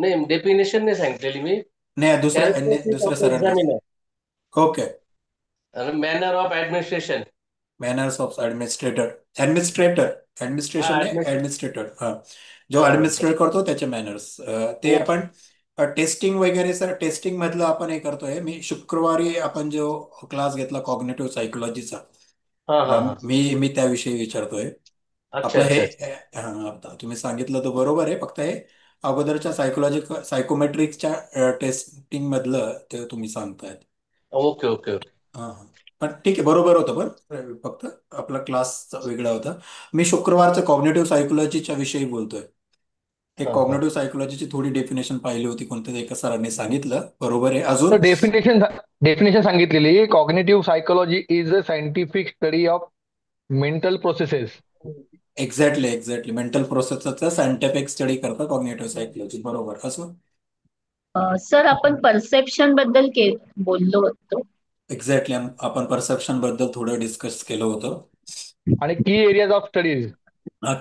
नाही, डेफिनेशन नाही सांगितलेली मी. नाही, कॅरेक्टरिस्टिक दुसऱ्या ऑफ सरांनी. Examiner okay. आणि manner of administration. Manners of administrator. Administrator. Administration हा नाही, ऍडमिनिस्ट्रेशन. ऍडमिनिस्ट्रेटर. हा. जो हा. ऍडमिनिस्ट्रेट करतो त्याचे मॅनर्स. ते ओके. आपण टेस्टिंग वगैरे, सर टेस्टिंग मधलं आपण हे करतोय. मी शुक्रवारी आपण जो क्लास घेतला कॉग्निटिव्ह सायकोलॉजीचा, हा हा हा. मी त्याविषयी विचारतोय. अच्छा आपलं हे अच्छा अच्छा. आता तुम्ही सांगितलं तर बरोबर आहे, फक्त हे अगोदरच्या सायकोमेट्रिक्सच्या टेस्टिंग मधलं ते तुम्ही सांगतायत. Okay okay okay. हा हा. पण ठीक आहे, बरोबर होतं. पण फक्त आपला क्लास वेगळा होता. मी शुक्रवारचं कॉग्निटिव्ह सायकोलॉजीच्या विषयी बोलतोय. ते हा हा. कॉग्निटिव्ह सायकोलॉजीची थोडी डेफिनेशन पाहिली होती, कोणत्या एका सरांनी सांगितलं. बरोबर आहे. तर अजून? डेफिनेशन सांगितलेली, cognitive psychology is a scientific study of mental processes. Exactly exactly, mental प्रोसेसचा सायंटिफिक स्टडी करता कॉग्निटिव्ह सायकोलॉजी. बरोबर असं. सर, आपण परसेप्शन बद्दल बोललो होतो. एक्झॅक्टली, आपण परसेप्शन बद्दल थोडं डिस्कस केलं होतं. आणि की एरियाज ऑफ स्टडीज.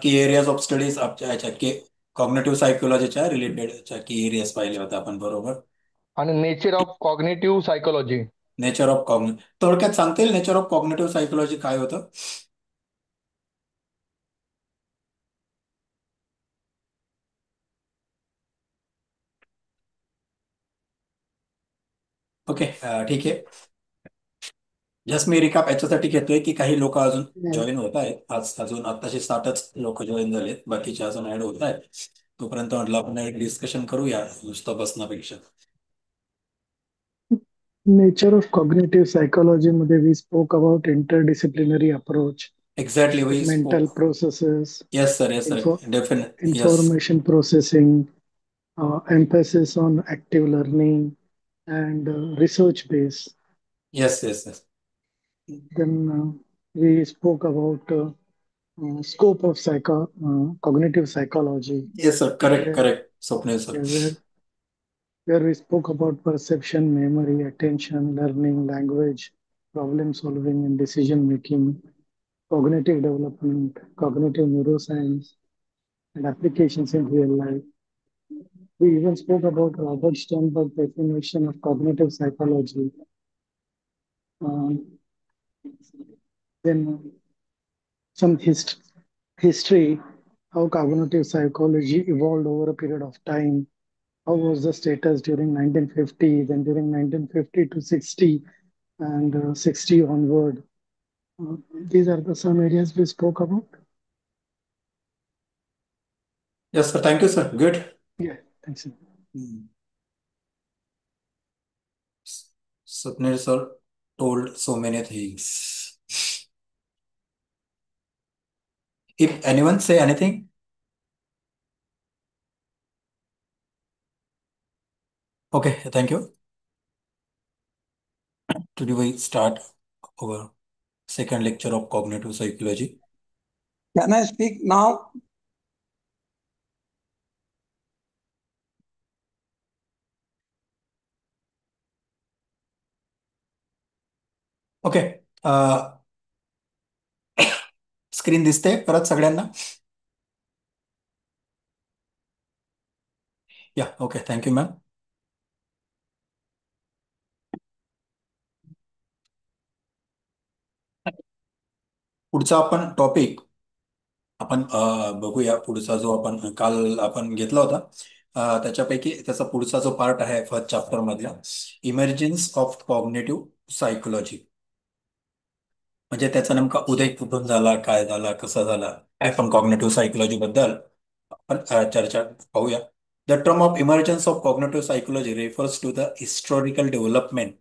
की एरियाज ऑफ स्टडीज आपल्या ह्याच्या की कॉग्निटिव्ह सायकोलॉजीच्या रिलेटेडच्या की एरियाज पाहिले होते आपण. बरोबर. आणि nature of cognitive psychology. Nature of cognitive, थोडक्यात सांगता येईल नेचर ऑफ कॉग्निटिव्ह सायकोलॉजी काय होतं? ओके. ठीक आहे. जस्ट मी रिकाप याच्यासाठी घेतोय की काही लोक अजून जॉईन होत आहेत. आज अजून आताशे 60च लोक जॉईन झालेत, बाकीचे अजून ऍड होत आहेत. तोपर्यंत म्हटलं आपण एक डिस्कशन करूया नुसतं बसण्यापेक्षा. Nature of cognitive psychology मध्ये we spoke about interdisciplinary approach exactly, to we mental spoke. processes, yes sir, yes sir. info, definite yes. information processing, emphasis on active learning, and research base. Yes yes yes. Then we spoke about scope of cognitive psychology, yes sir, correct where, correct, Swapnil sir. where we spoke about perception, memory, attention, learning, language, problem solving, and decision making, cognitive development, cognitive neuroscience, and applications in real life. We even spoke about Robert Sternberg's definition of cognitive psychology. Um, then some history, how cognitive psychology evolved over a period of time. How was the status during 1950, then during 1950 to 60, and 60 onward. These are the some areas we spoke about. Yes sir, thank you sir, good. Yeah, thanks. Swapnil sir told so many things. If anyone say anything? Okay, thank you. Today we start our second lecture of cognitive psychology. Can I speak now? Okay. Screen दिसते परत सगळ्यांना? या, okay, thank you ma'am. पुढचा आपण topic आपण बघूया. पुढचा जो आपण काल आपण घेतला होता, त्याच्यापैकी त्याचा पुढचा जो पार्ट आहे फर्स्ट चॅप्टर मधला, इमर्जन्स ऑफ कॉग्निटिव्ह सायकोलॉजी. म्हणजे त्याचा नेमका उदय कुठून झाला, काय झाला, कसा झाला, आपण कॉग्निटिव्ह सायकोलॉजी बद्दल आपण चर्चा पाहूया. The term of emergence of cognitive psychology refers to the historical development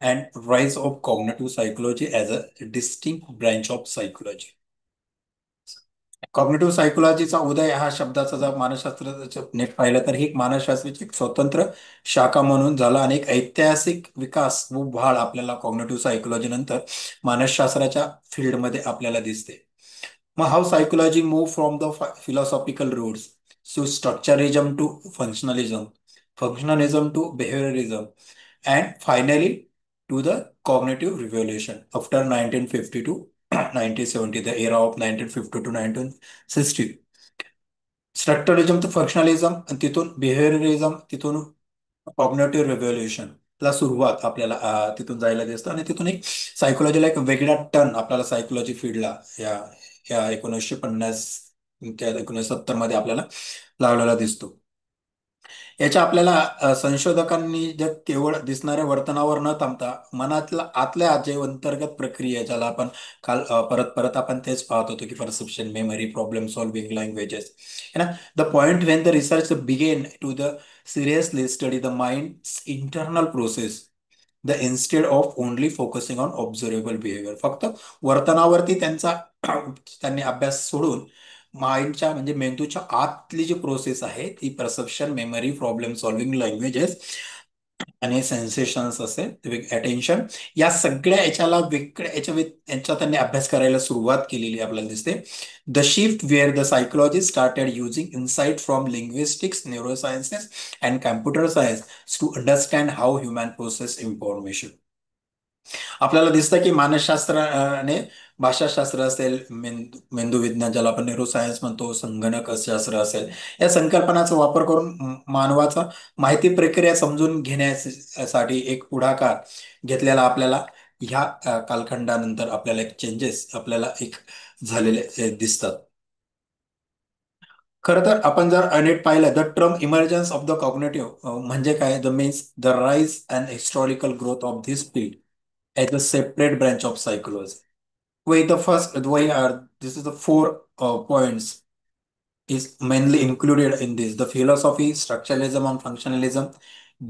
and rise of cognitive psychology as a distinct branch of psychology. Cognitive सायकोलॉजीचा उदय हा शब्दाचा जर मानसशास्त्र नीट पाहिलं तर ही एक मानसशास्त्राची एक स्वतंत्र शाखा म्हणून झाला, आणि एक ऐतिहासिक विकास व वाढ आपल्याला कॉग्निटिव्ह सायकोलॉजी नंतर मानसशास्त्राच्या फील्डमध्ये आपल्याला दिसते. मग how psychology move from the philosophical roots to structuralism to functionalism, functionalism to behaviourism, and finally to the cognitive revolution after 1950 to 1970, the era of 1950 to 1960. Structuralism तर फंक्शनलिझम, तिथून बिहेवियरिझम, तिथून कॉग्नेटिव्ह रिव्होल्युशन ला सुरुवात आपल्याला तिथून जायला दिसतं. आणि तिथून एक सायकोलॉजीला एक वेगळा टर्न आपल्याला सायकोलॉजी फील्डला या या 1950 त्या 1970 मध्ये आपल्याला लावलेला दिसतो. याच्या आपल्याला संशोधकांनी जे केवळ दिसणाऱ्या वर्तनावर न थांबता मनातला आतल्या जे अंतर्गत प्रक्रिया आहे, ज्याला आपण काल परत परत आपण तेच पाहत होतो की perception, memory, problem solving, languages, है ना. The point when the research began to the seriously study the mind internal process, the instead of only focusing on observable behaviour. फक्त वर्तनावरती त्यांनी अभ्यास सोडून माइंडच्या म्हणजे मेंदूच्या आतली जी प्रोसेस आहे ती perception, memory, problem solving, languages आणि सेन्सेशन्स असेल, अटेन्शन, या सगळ्या याच्याला वेगळ्या याच्या त्यांनी अभ्यास करायला सुरुवात केलेली आपल्याला दिसते. The shift where the psychology started using insight from linguistics, neurosciences and computer science to understand how human process information. आपल्याला दिसतं की मानसशास्त्राने भाषाशास्त्र असेल, मेंदू विज्ञान ज्याला आपण न्यूरोसायन्स म्हणतो, संगणक शास्त्र असेल, या संकल्पनाचा वापर करून मानवाचा माहिती प्रक्रिया समजून घेण्यासाठी एक पुढाकार घेतलेला आपल्याला ह्या कालखंडानंतर आपल्याला एक चेंजेस आपल्याला एक झालेले दिसतात. खरं तर आपण जर नीट पाहिलं, the term emergence of the cognitive म्हणजे काय, the means the rise and historical growth of this field as a separate branch of psychology. Why the first, why are this is the four points is mainly included in this: the philosophy, structuralism and functionalism,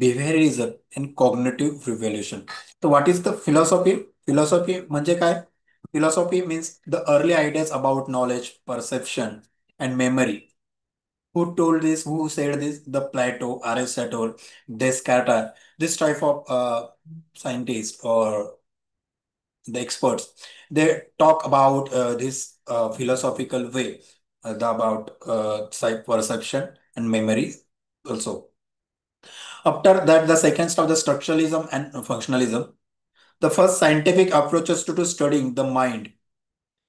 behaviorism, and cognitive revolution. So, what is the philosophy? Philosophy म्हणजे काय? Philosophy means the early ideas about knowledge, perception, and memory. Who told this? Who said this? The Plato, Aristotle, Descartes, this type of scientists or the experts, they talk about this philosophical way about psych perception and memory also. After that, the second stuff, the structuralism and functionalism, the first scientific approaches to studying the mind.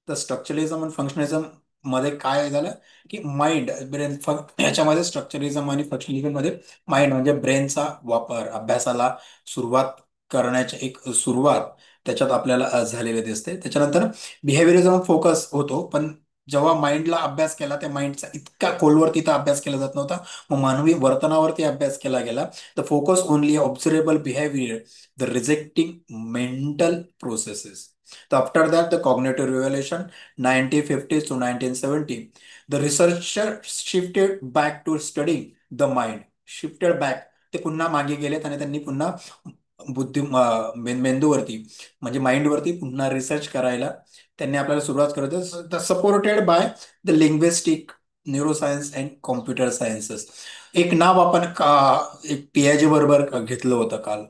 The structuralism and functionalism मध्ये काय झालं की mind brain, याच्यामध्ये स्ट्रक्चरलिझम आणि फंक्शनलिझम मध्ये mind म्हणजे ब्रेनचा वापर, अभ्यासाला सुरुवात करण्याची एक सुरुवात त्याच्यात आपल्याला झालेली दिसते. त्याच्यानंतर बिहेवियरिझम फोकस होतो, पण जेव्हा माइंडला अभ्यास केला त्या माइंडचा इतका खोलवर तिथं अभ्यास केला जात नव्हता, मग मानवी वर्तनावरती अभ्यास केला गेला. The focus only observable behaviour, the rejecting mental processes. So after that, the cognitive revolution, 1950s to 1970, the researcher shifted back to studying the mind. Shifted back. ते पुन्हा मागे गेलेत आणि त्यांनी पुन्हा मेंदूवरती म्हणजे माइंडवरती पुन्हा रिसर्च करायला त्यांनी आपल्याला सुरुवात करत, supported by the linguistic, neuroscience and computer sciences. एक नाव आपण एक पीएच बरोबर घेतलं होतं काल,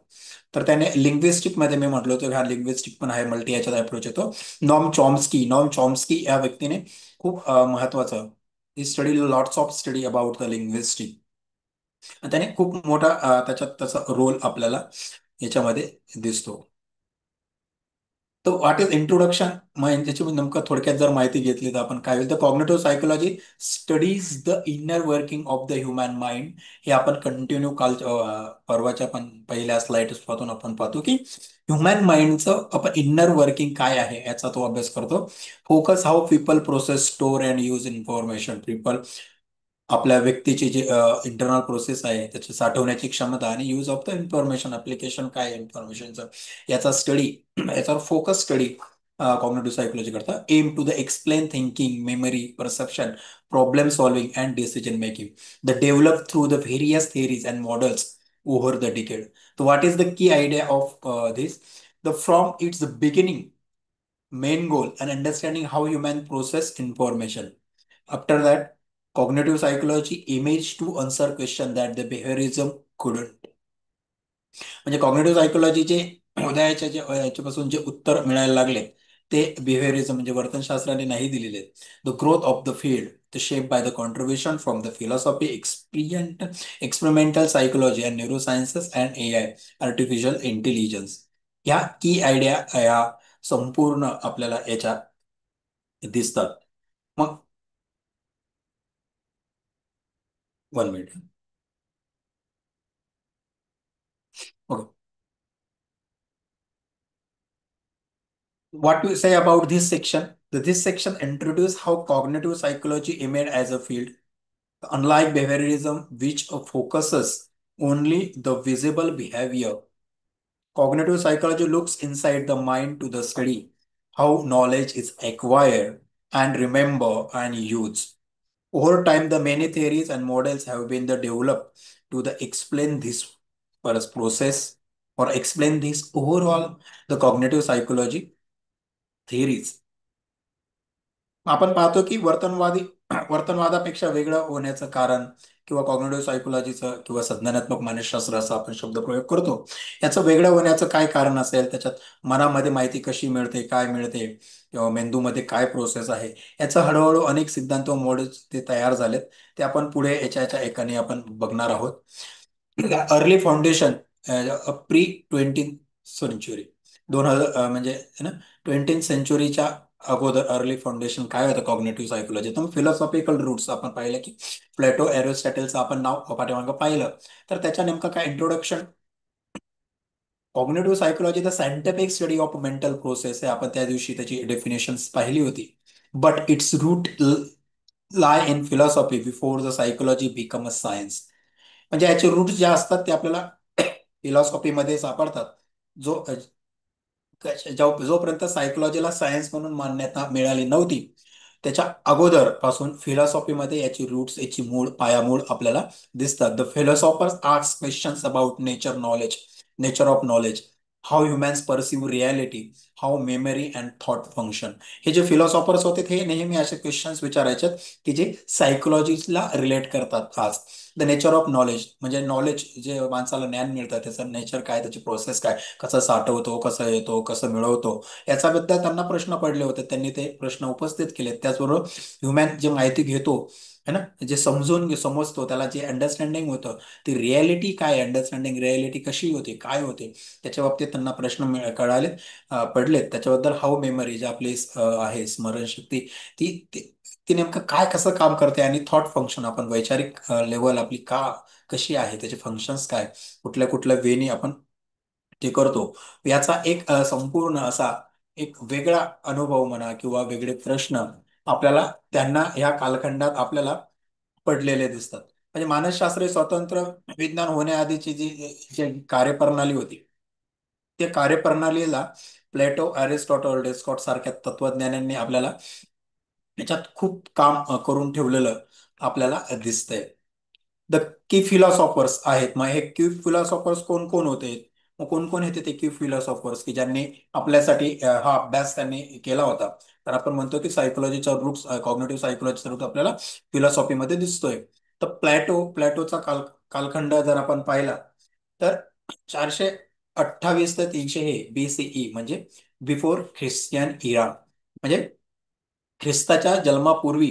तर त्याने लिंग्विस्टिक मध्ये मी म्हटलं होतं, हा लिंग्विस्टिक पण आहे, मल्टी याच्यात अप्रोच येतो. नॉम चॉम्स्की या व्यक्तीने खूप महत्वाचं study, lots of study about the linguistic, त्याने खूप मोठा त्याच्यात त्याचा रोल आपल्याला याच्यामध्ये दिसतो. तर व्हॉट इज इंट्रोडक्शन, मग त्याची नेमकं थोडक्यात जर माहिती घेतली तर आपण काय होईल, तर cognitive psychology studies the inner working of the human mind. हे आपण कंटिन्यू काल परवाच्या पण पहिल्या स्लाइड पाहून आपण पाहतो की ह्युमन माइंडचं आपण इनर वर्किंग काय आहे याचा तो अभ्यास करतो. Focus how people process, store and use information. People आपल्या व्यक्तीची जी इंटरनल प्रोसेस आहे त्याची साठवण्याची क्षमता आणि use of the information, application काय आहे इन्फॉर्मेशनचं, याचा स्टडी, याच्यावर फोकस स्टडी कॉग्निटिव्ह सायकोलॉजी करता. Aim to the explain thinking, memory, perception, problem solving and decision making, the develop through the various theories and models over the decade. तर what is the key idea of this, the from its beginning main goal and understanding how human process information. After that, cognitive psychology aims to answer question that the behaviorism couldn't. म्हणजे cognitive सायकोलॉजीचे उदयाच्या जे याच्यापासून जे उत्तर मिळायला लागले ते बिहेवियरिझम म्हणजे वर्तनशास्त्राने नाही दिलेले. The growth of the field, the shape by the contribution from the philosophy, experimental psychology and neurosciences and AI, artificial intelligence. ह्या की आयडिया या संपूर्ण आपल्याला याच्या दिसतात. मग 1 minute. Okay. What to say about this section? This section introduce how cognitive psychology emerged as a field. Unlike behaviorism, which focuses only the visible behavior, cognitive psychology looks inside the mind to the study how knowledge is acquired and remember and used. Over time, the many theories and models have been developed to explain this process or explain this overall the cognitive psychology theories. आपण पाहतो की वर्तनवादापेक्षा वेगळं होण्याचं कारण किंवा cognitive सायकोलॉजीचं किंवा संज्ञानात्मक मानसशास्त्र असा आपण शब्दप्रयोग करतो, याचं वेगळं होण्याचं काय कारण असेल, त्याच्यात मनामध्ये माहिती कशी मिळते, काय मिळते, किंवा मेंदूमध्ये काय प्रोसेस आहे, याचं हळूहळू अनेक सिद्धांत व मॉडेल्स ते तयार झालेत. ते आपण पुढे याच्या एकाने आपण बघणार आहोत. Early foundation pre 20th century, 2000 म्हणजे ना 20th सेंचुरीच्या अगोदर अर्ली फाउंडेशन काय होतं कॉग्निटिव्ह सायकोलॉजी. तर फिलॉसॉफिकल रूट्स आपण पाहिलं की प्लेटो एरिस्टॉटलचं आपण नाव पाठीमागं पाहिलं, तर त्याच्या नेमकं काय introduction. Cognitive psychology the scientific study of mental process आहे, आपण त्या दिवशी त्याची डेफिनेशन पाहिली होती. But its root lie in philosophy before the psychology become a science. म्हणजे याचे रूट्स जे असतात ते आपल्याला फिलॉसॉफीमध्ये सापडतात. जो जोपर्यंत सायकोलॉजीला सायन्स म्हणून मान्यता मिळाली नव्हती, त्याच्या अगोदर पासून फिलॉसॉफीमध्ये याची रूट्स, याची पायामूळ आपल्याला दिसतात. The philosophers ask questions about nature of knowledge, how humans perceive reality, how memory and thought function. हे जे फिलॉसॉफर्स होते हे नेहमी असे क्वेश्चन्स विचारायचे की जे सायकोलॉजीला रिलेट करतात. आज द नेचर ऑफ नॉलेज म्हणजे नॉलेज जे माणसाला ज्ञान मिळतं त्याचं नेचर काय, त्याची प्रोसेस काय, कसं साठवतो, कसं येतो, कसं मिळवतो, याच्याबद्दल त्यांना प्रश्न पडले होते. त्यांनी ते प्रश्न उपस्थित केले. त्याचबरोबर ह्युमॅन जे माहिती घेतो है ना, जे समजतो, त्याला जे अंडरस्टँडिंग होतं, ती रियालिटी काय, अंडरस्टँडिंग रियालिटी कशी होते, काय होते, त्याच्या बाबतीत त्यांना प्रश्न पडलेत. त्याच्याबद्दल हाऊ मेमरी जे आपली आहे स्मरणशक्ती, ती ती ती नेमकं काय, कसं काम करते, आणि थॉट फंक्शन आपण वैचारिक लेवल आपली कशी आहे, त्याचे फंक्शन्स काय, कुठल्या कुठल्या वेनी आपण ते करतो, याचा एक संपूर्ण असा एक वेगळा अनुभव म्हणा किंवा वेगळे प्रश्न आपल्याला त्यांना ह्या कालखंडात आपल्याला पडलेले दिसतात. म्हणजे मानसशास्त्र स्वतंत्र विज्ञान होण्याआधीची जी जी कार्यप्रणाली होती, त्या कार्यप्रणालीला प्लेटो, अरिस्टॉटल, डेस्कॉट सारख्या तत्वज्ञानांनी आपल्याला याच्यात खूप काम करून ठेवलेलं आपल्याला दिसतंय. द की फिलॉसॉफर्स आहेत. मग हे की फिलॉसॉफर्स कोण कोण होते, मग कोण कोण होते ते की फिलॉसॉफर्स की ज्यांनी आपल्यासाठी हा अभ्यास त्यांनी केला होता. तर आपण म्हणतो की सायकोलॉजीचा रूट्स, कॉग्निटिव्ह सायकोलॉजीचा रूट आपल्याला फिलॉसॉफीमध्ये दिसतोय. तर प्लॅटोचा कालखंड जर आपण पाहिला तर 428 ते 300 हे BCE म्हणजे बिफोर ख्रिश्चियन इरा, म्हणजे ख्रिस्ताच्या जन्मापूर्वी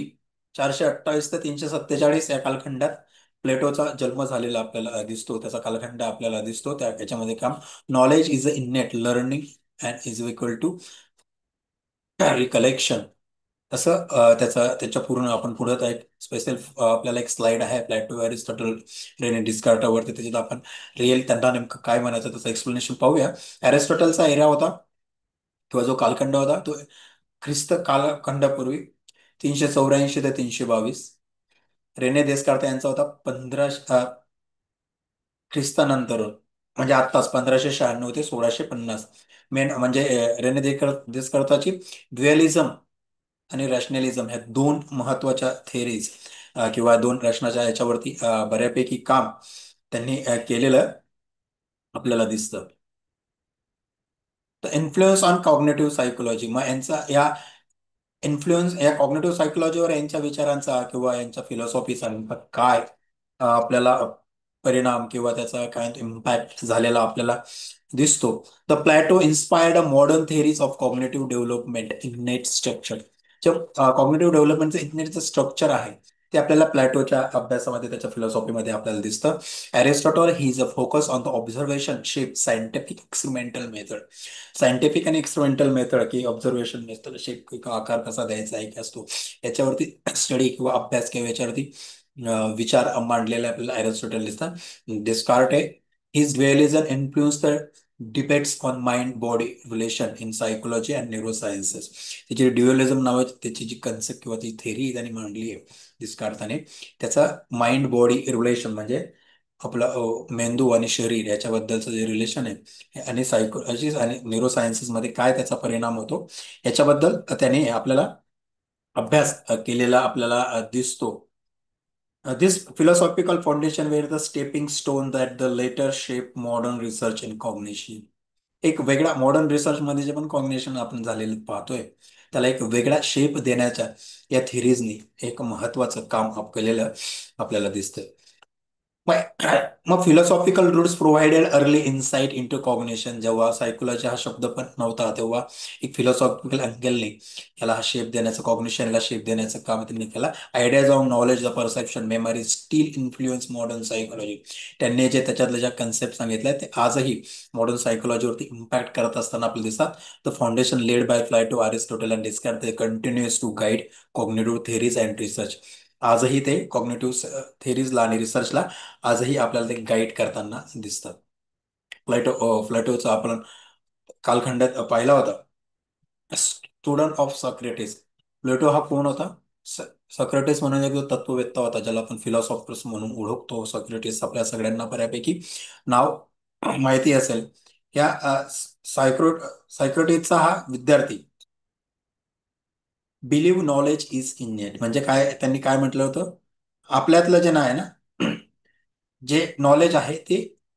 428 ते 347 या कालखंडात प्लेटोचा जन्म झालेला आपल्याला दिसतो. त्याचा कालखंड आपल्याला दिसतो. त्याच्यामध्ये काम knowledge is a innate learning and is equal to recollection. तसं त्याच्या पूर्ण आपण पुढे एक स्पेशल आपल्याला एक स्लाइड आहे प्लॅटो, अरिस्टॉटल, रेने डिस्कार्टावरती. त्याच्यात आपण रिअल त्यांना नेमकं काय म्हणायचं त्याचं एक्सप्लेनेशन पाहूया. अरिस्टॉटलचा एरिया होता किंवा जो कालखंड होता तो ख्रिस्त कालखंडापूर्वी 384 ते 322. रेने देसकार्ता यांचा होता 15 ख्रिस्तानंतर, म्हणजे आत्ताच 1596 ते 1650. मेन म्हणजे रेने देसकार्ताची ड्युअलिझम आणि रॅशनलिझम ह्या दोन महत्वाच्या थेरीज किंवा दोन रचनाच्या याच्यावरती बऱ्यापैकी काम त्यांनी केलेलं आपल्याला दिसतं. तर इन्फ्लुएन्स ऑन कॉग्नेटिव्ह सायकोलॉजी, मग यांचा या इन्फ्लुएन्स या कॉग्नेटिव्ह सायकोलॉजीवर यांच्या विचारांचा किंवा यांच्या फिलॉसॉफीचा काय आपल्याला परिणाम किंवा त्याचा काय इम्पॅक्ट झालेला आपल्याला दिसतो. The plateau inspired modern theories of cognitive development इनेट structure. जे कॉग्नेटिव्ह डेव्हलपमेंटचं इनेटचं स्ट्रक्चर आहे ते आपल्याला प्लॅटोच्या अभ्यासामध्ये, त्याच्या फिलॉसॉफीमध्ये आपल्याला दिसतं. Aristotle he is a focus on the observation shape scientific experimental method. Scientific आणि एक्सपेरिमेंटल मेथड की ऑब्झर्वेशन मेथड, शेप किंवा आकार कसा द्यायचा आहे की असतो, याच्यावरती स्टडी किंवा अभ्यास किंवा याच्यावरती विचार मांडलेले आपल्याला अरिस्टॉटल दिसतात. डिस्कार्ट आहे his dualism influence the depicts on mind body relation in psychology and neurosciences. त्याची ड्युअलिझम नावाची त्याची जी कन्सेप्ट किंवा ती थेरी त्यांनी मांडली आहे डिस्कार्ताने, त्याचा माइंड बॉडी रिलेशन म्हणजे आपला मेंदू आणि शरीर याच्याबद्दलचं जे रिलेशन आहे आणि सायकोलॉजी आणि न्यूरोसायन्सेसमध्ये काय त्याचा परिणाम होतो याच्याबद्दल त्याने आपल्याला अभ्यास केलेला आपल्याला दिसतो. This philosophical foundation were the stepping stone that the later shape modern research in cognition. एक वेगळा मॉडर्न रिसर्च मध्ये जे पण कॉग्निशन आपण झालेलं पाहतोय त्याला एक वेगळा शेप देण्याच्या या थिरीजनी एक महत्वाचं काम केलेलं आपल्याला दिसतंय. मग philosophical roots provided early insight into cognition. जेव्हा सायकोलॉजी हा शब्द पण नव्हता तेव्हा एक फिलॉसॉफिकल अँगलने याला हा शेप देण्याचं, कॉग्निशनला शेप देण्याचं काम त्यांनी केलं. Ideas of knowledge, the perception, memory steel influence modern psychology. त्यांनी जे त्याच्यातले ज्या कन्सेप्ट सांगितल्या ते आजही मॉडर्न सायकोलॉजीवरती इम्पॅक्ट करत असताना आपल्याला दिसतात. The foundation laid by Plato, Aristotle and Descartes they continuous to guide cognitive theories and research. आजही ते कॉग्निटिव्ह थेरीजला आणि रिसर्चला आजही आपल्याला ते गाईड करताना दिसतात. प्लेटोचा आपण कालखंडात पाहिला होता. Student of Socrates. प्लेटो हा कोण होता? सॉक्रेटिस म्हणून एक तत्ववेत्ता होता ज्याला आपण फिलॉसॉफर्स म्हणून ओळखतो. सॉक्रेटिस आपल्या सगळ्यांना बऱ्यापैकी नाव माहिती असेल. या सायक्रेटिसचा हा विद्यार्थी बिलीव्ह नॉलेज इज इनेट म्हणजे काय, त्यांनी काय म्हटलं होतं, आपल्यातलं जे नाही ना जे नॉलेज आहे ते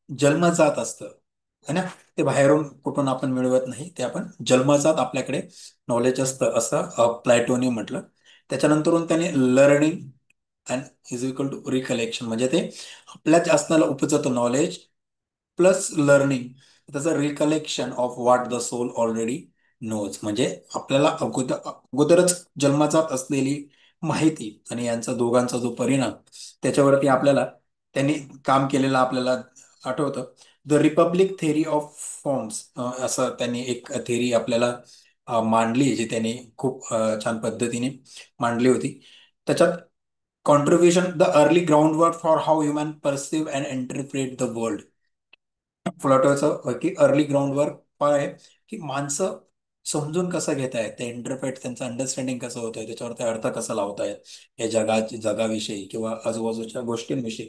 जन्मजात असतं है ना, ते बाहेरून कुठून आपण मिळवत नाही, ते आपण जन्मजात आपल्याकडे नॉलेज असतं असं प्लॅटोने म्हटलं. त्याच्यानंतरून त्याने learning and is equal to recollection म्हणजे ते आपल्यात असणारं उपजतं नॉलेज प्लस लर्निंग, त्याचं recollection of what the soul already knows म्हणजे आपल्याला अगोदरच जन्मजात असलेली माहिती आणि यांचा दोघांचा जो परिणाम त्याच्यावरती आपल्याला त्यांनी काम केलेलं आपल्याला आठवतं. The Republic theory of forms असं त्यांनी एक थेरी आपल्याला मांडली जी त्यांनी खूप छान पद्धतीने मांडली होती. त्याच्यात contribution the early ground work for how human perceive and interpret the world. फ्लॉटोचं की अर्ली ग्राउंड वर्क काय आहे की माणसं समजून कसं घेत आहेत, ते इंटरप्रेट त्यांचं अंडरस्टँडिंग कसं होतंय, त्याच्यावर ते अर्थ कसा लावतायत या जगाविषयी किंवा आजूबाजूच्या गोष्टींविषयी,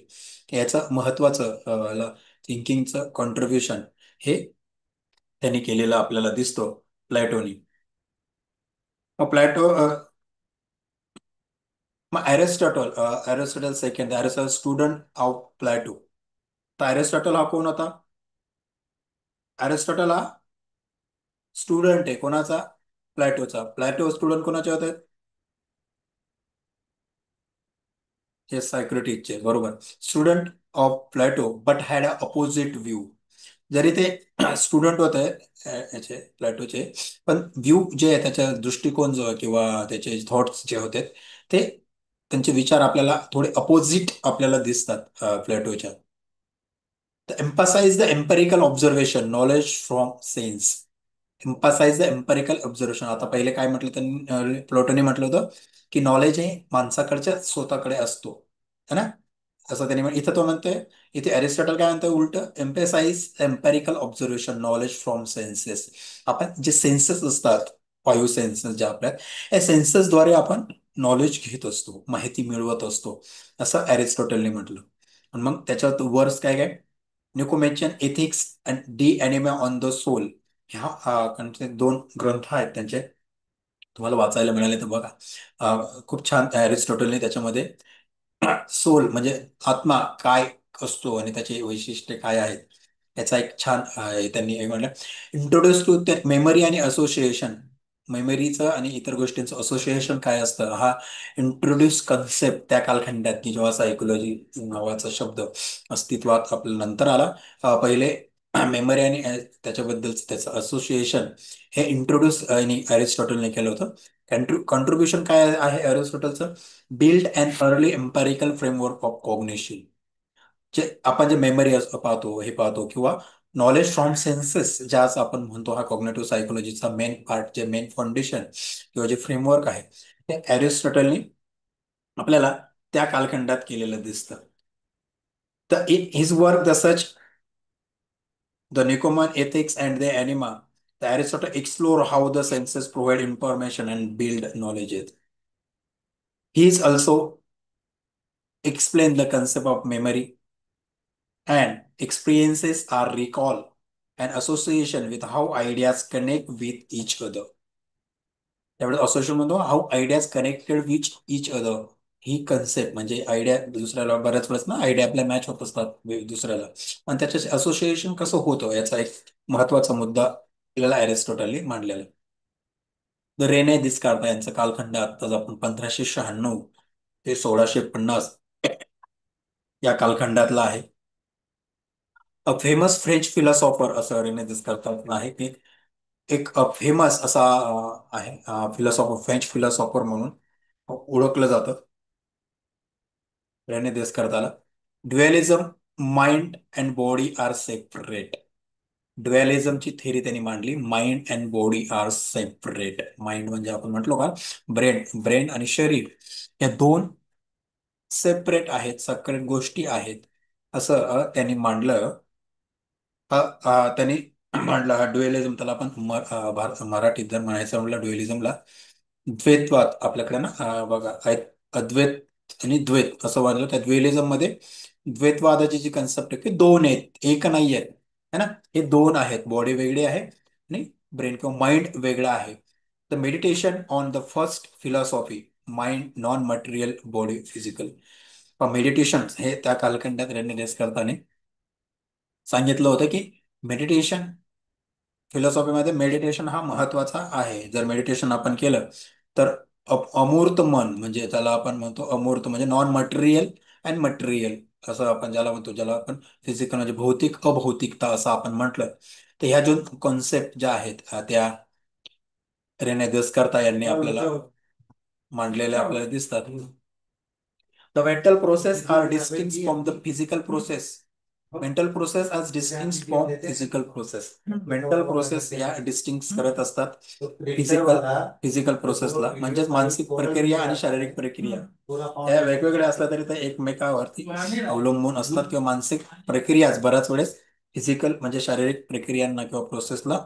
याचं महत्वाचं थिंकिंगचं कॉन्ट्रीब्युशन हे त्यांनी केलेलं आपल्याला दिसतो प्लॅटोनी. मग मग Aristotle second, Aristotle student of plateau. तर अरिस्टॉटल हा कोण होता? अरिस्टॉटल हा स्टुडंट आहे कोणाचा? प्लॅटोचा. प्लॅटो स्टुडंट कोणाचे होते? हे सायक्रेटिसचे, बरोबर. Student of plateau but had a opposite view. जरी ते स्टुडंट होते याचे प्लॅटोचे, पण व्ह्यू जे आहे त्याचा दृष्टिकोन जो आहे किंवा त्याचे थॉट्स जे होते ते त्यांचे विचार आपल्याला थोडे अपोजिट आपल्याला दिसतात प्लॅटोच्या. Emphasise the empirical observation knowledge from sense. Emphasise the empirical observation. आता पहिले काय म्हटलं त्यांनी, प्लॉटोने म्हटलं होतं की नॉलेज हे माणसाकडच्या स्वतःकडे असतो है ना, असं त्यांनी इथं तो म्हणतोय. इथे अरिस्टॉटल काय म्हणतोय उलट, emphasise empirical observation knowledge from senses. आपण जे सेन्सेस असतात 5 सेन्सेस ज्या आपल्या, या सेन्सेसद्वारे आपण नॉलेज घेत असतो, माहिती मिळवत असतो असं अरिस्टॉटलने म्हटलं. आणि मग त्याच्यात वर्स काय काय, Nicomachean Ethics and De Anima on the soul. ह्या दोन ग्रंथ आहेत त्यांचे, तुम्हाला वाचायला मिळाले तर बघा. खूप छान अरिस्टॉटलने त्याच्यामध्ये सोल म्हणजे आत्मा काय असतो आणि त्याची वैशिष्ट्ये काय आहेत याचा एक छान त्यांनी हे म्हणलं. इंट्रोड्यूस टू मेमरी आणि असोसिएशन. मेमरीचं आणि इतर गोष्टींचं असोसिएशन काय असतं हा इंट्रोड्यूस कन्सेप्ट त्या कालखंडात की जेव्हा सायकोलॉजी नावाचा शब्द अस्तित्वात आपल्या नंतर आला. पहिले मेमरी आणि त्याच्याबद्दलचं त्याचं असोसिएशन हे इंट्रोड्यूस आणि अरिस्टॉटलने केलं होतं. कॉन्ट्रीब्युशन काय आहे अरिस्टॉटलचं, build and early empirical framework of cognition. जे आपण जे मेमरी पाहतो हे पाहतो किंवा नॉलेज फ्रॉम सेन्सेस ज्याच आपण म्हणतो, हा कॉग्नेटिव्ह सायकोलॉजीचा मेन पार्ट, जे मेन फाउंडेशन किंवा जे फ्रेमवर्क आहे ते अरिस्टॉटलनी आपल्याला त्या कालखंडात केलेलं दिसतं. तर in his work the such the Nicomachean Ethics and the Anima, द Aristotle explore how the senses provide information and build knowledge. He is also explain the concept of memory and experiences are recall and association with how ideas connect with each other. त्यामुळे association म्हणतो how ideas connected which each other. He concept म्हणजे idea दुसऱ्याला बऱ्याच वेळेस ना idea आपल्या match होत असतात दुसऱ्याला, आणि त्याच्या असोसिएशन कसं होतं याचा एक महत्वाचा मुद्दा आपल्याला अरिस्टॉटलने मांडलेला. द रेने दिस्कार्ता यांचा कालखंड आत्ताच आपण 1596 ते 1650 या कालखंडातला आहे. अ फेमस फ्रेंच फिलॉसॉफर असं रेने दिस्कार्ता आहे की एक फेमस असा आहे फिलॉसॉफर, फ्रेंच फिलॉसॉफर म्हणून ओळखलं जातं रेने देस्कार्ताला. Dualism, mind and body are separate. ड्युअलिझमची थेरी त्यांनी मांडली. Mind and body are separate. Mind म्हणजे आपण म्हटलो का ब्रेन, ब्रेन आणि शरीर या दोन सेपरेट आहेत, सेपरेट गोष्टी आहेत असं त्यांनी मांडलं. त्यांनी मांडला हा ड्युअलिझम. त्याला आपण मराठीत जर म्हणायचं म्हटलं ड्युअलिझमला द्वैतवाद आपल्याकडे ना बघा अद्वैत आणि द्वैत असं वाटलं. त्या ड्युअलिझम मध्ये द्वैतवादाची जी कन्सेप्ट आहे की दोन आहेत, एक नाही आहेत, है ना. हे दोन आहेत, बॉडी वेगळी आहे आणि ब्रेन किंवा माइंड वेगळा आहे. The meditation on the first philosophy, mind non material body physical. Meditation हे त्या कालखंडात रेनेस करताना सांगितलं होतं की मेडिटेशन, फिलॉसॉफीमध्ये मेडिटेशन हा महत्वाचा आहे. जर मेडिटेशन आपण केलं तर अमूर्त मन, म्हणजे त्याला आपण म्हणतो अमूर्त म्हणजे नॉन मटेरियल अँड मटेरियल असं आपण ज्याला म्हणतो, ज्याला आपण फिजिकल म्हणजे भौतिक अभौतिकता असं आपण म्हटलं. तर ह्या जो कॉन्सेप्ट ज्या आहेत त्या रेने देस्कार्ता यांनी आपल्याला मांडलेल्या आपल्याला दिसतात. The mental process are distinct from the physical process. Mental process आज distinct from physical process. Mental process या डिस्टिंक्ट करत असतात फिजिकल प्रोसेसला, म्हणजेच मानसिक प्रक्रिया आणि शारीरिक प्रक्रिया या वेगवेगळ्या असल्या तरी त्या एकमेकावरती अवलंबून असतात, किंवा मानसिक प्रक्रियाच बऱ्याच वेळेस फिजिकल म्हणजे शारीरिक प्रक्रियांना किंवा प्रोसेसला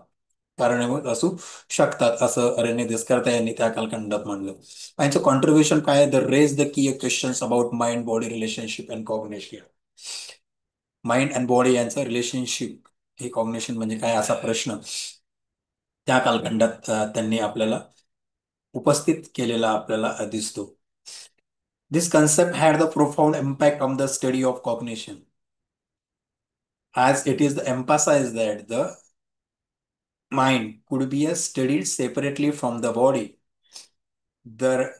कारणीभूत असू शकतात असं रेने देस्कार्ता यांनी त्या कालखंडात म्हणलं. यांचं कॉन्ट्रीब्युशन काय आहे? The raise the key questions about mind body relationship and cognition. Mind and body यांचं रिलेशनशिप हे कॉग्निशन म्हणजे काय असा प्रश्न त्या कालखंडात त्यांनी आपल्याला उपस्थित केलेला आपल्याला दिसतो. This concept had the profound impact on the study of cognition as it is emphasized that the mind could be studied separately from the body. The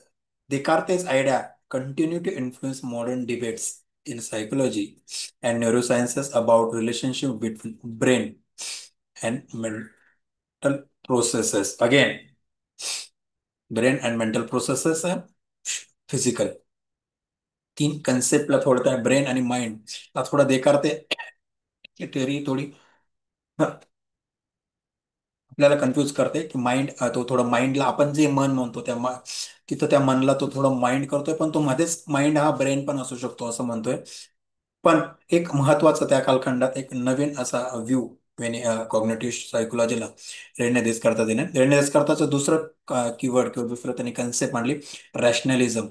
Descartes' idea continue to influence modern debates in psychology and neurosciences about relationship between brain and mental processes. Again, brain and mental processes are physical. तीन कन्सेप्टला थोडं brain आणि mind ला थोडा देकारते theory थोडी आपल्याला confuse करते की mind तो थोडं माइंडला आपण जे मन म्हणतो त्या तिथं त्या मनला तो थोडं माइंड करतोय, पण तो मध्येच माइंड हा ब्रेन पण असू शकतो असं म्हणतोय. पण एक महत्वाचं त्या कालखंडात एक नवीन असा व्ह्यू कॉग्नेटिव्ह सायकोलॉजीला रेने देस्कार्ता देणे. रेने देस्कार्ताचं दुसरं कीवर्ड किंवा दुसरं त्यांनी कन्सेप्ट मांडली रॅशनलिझम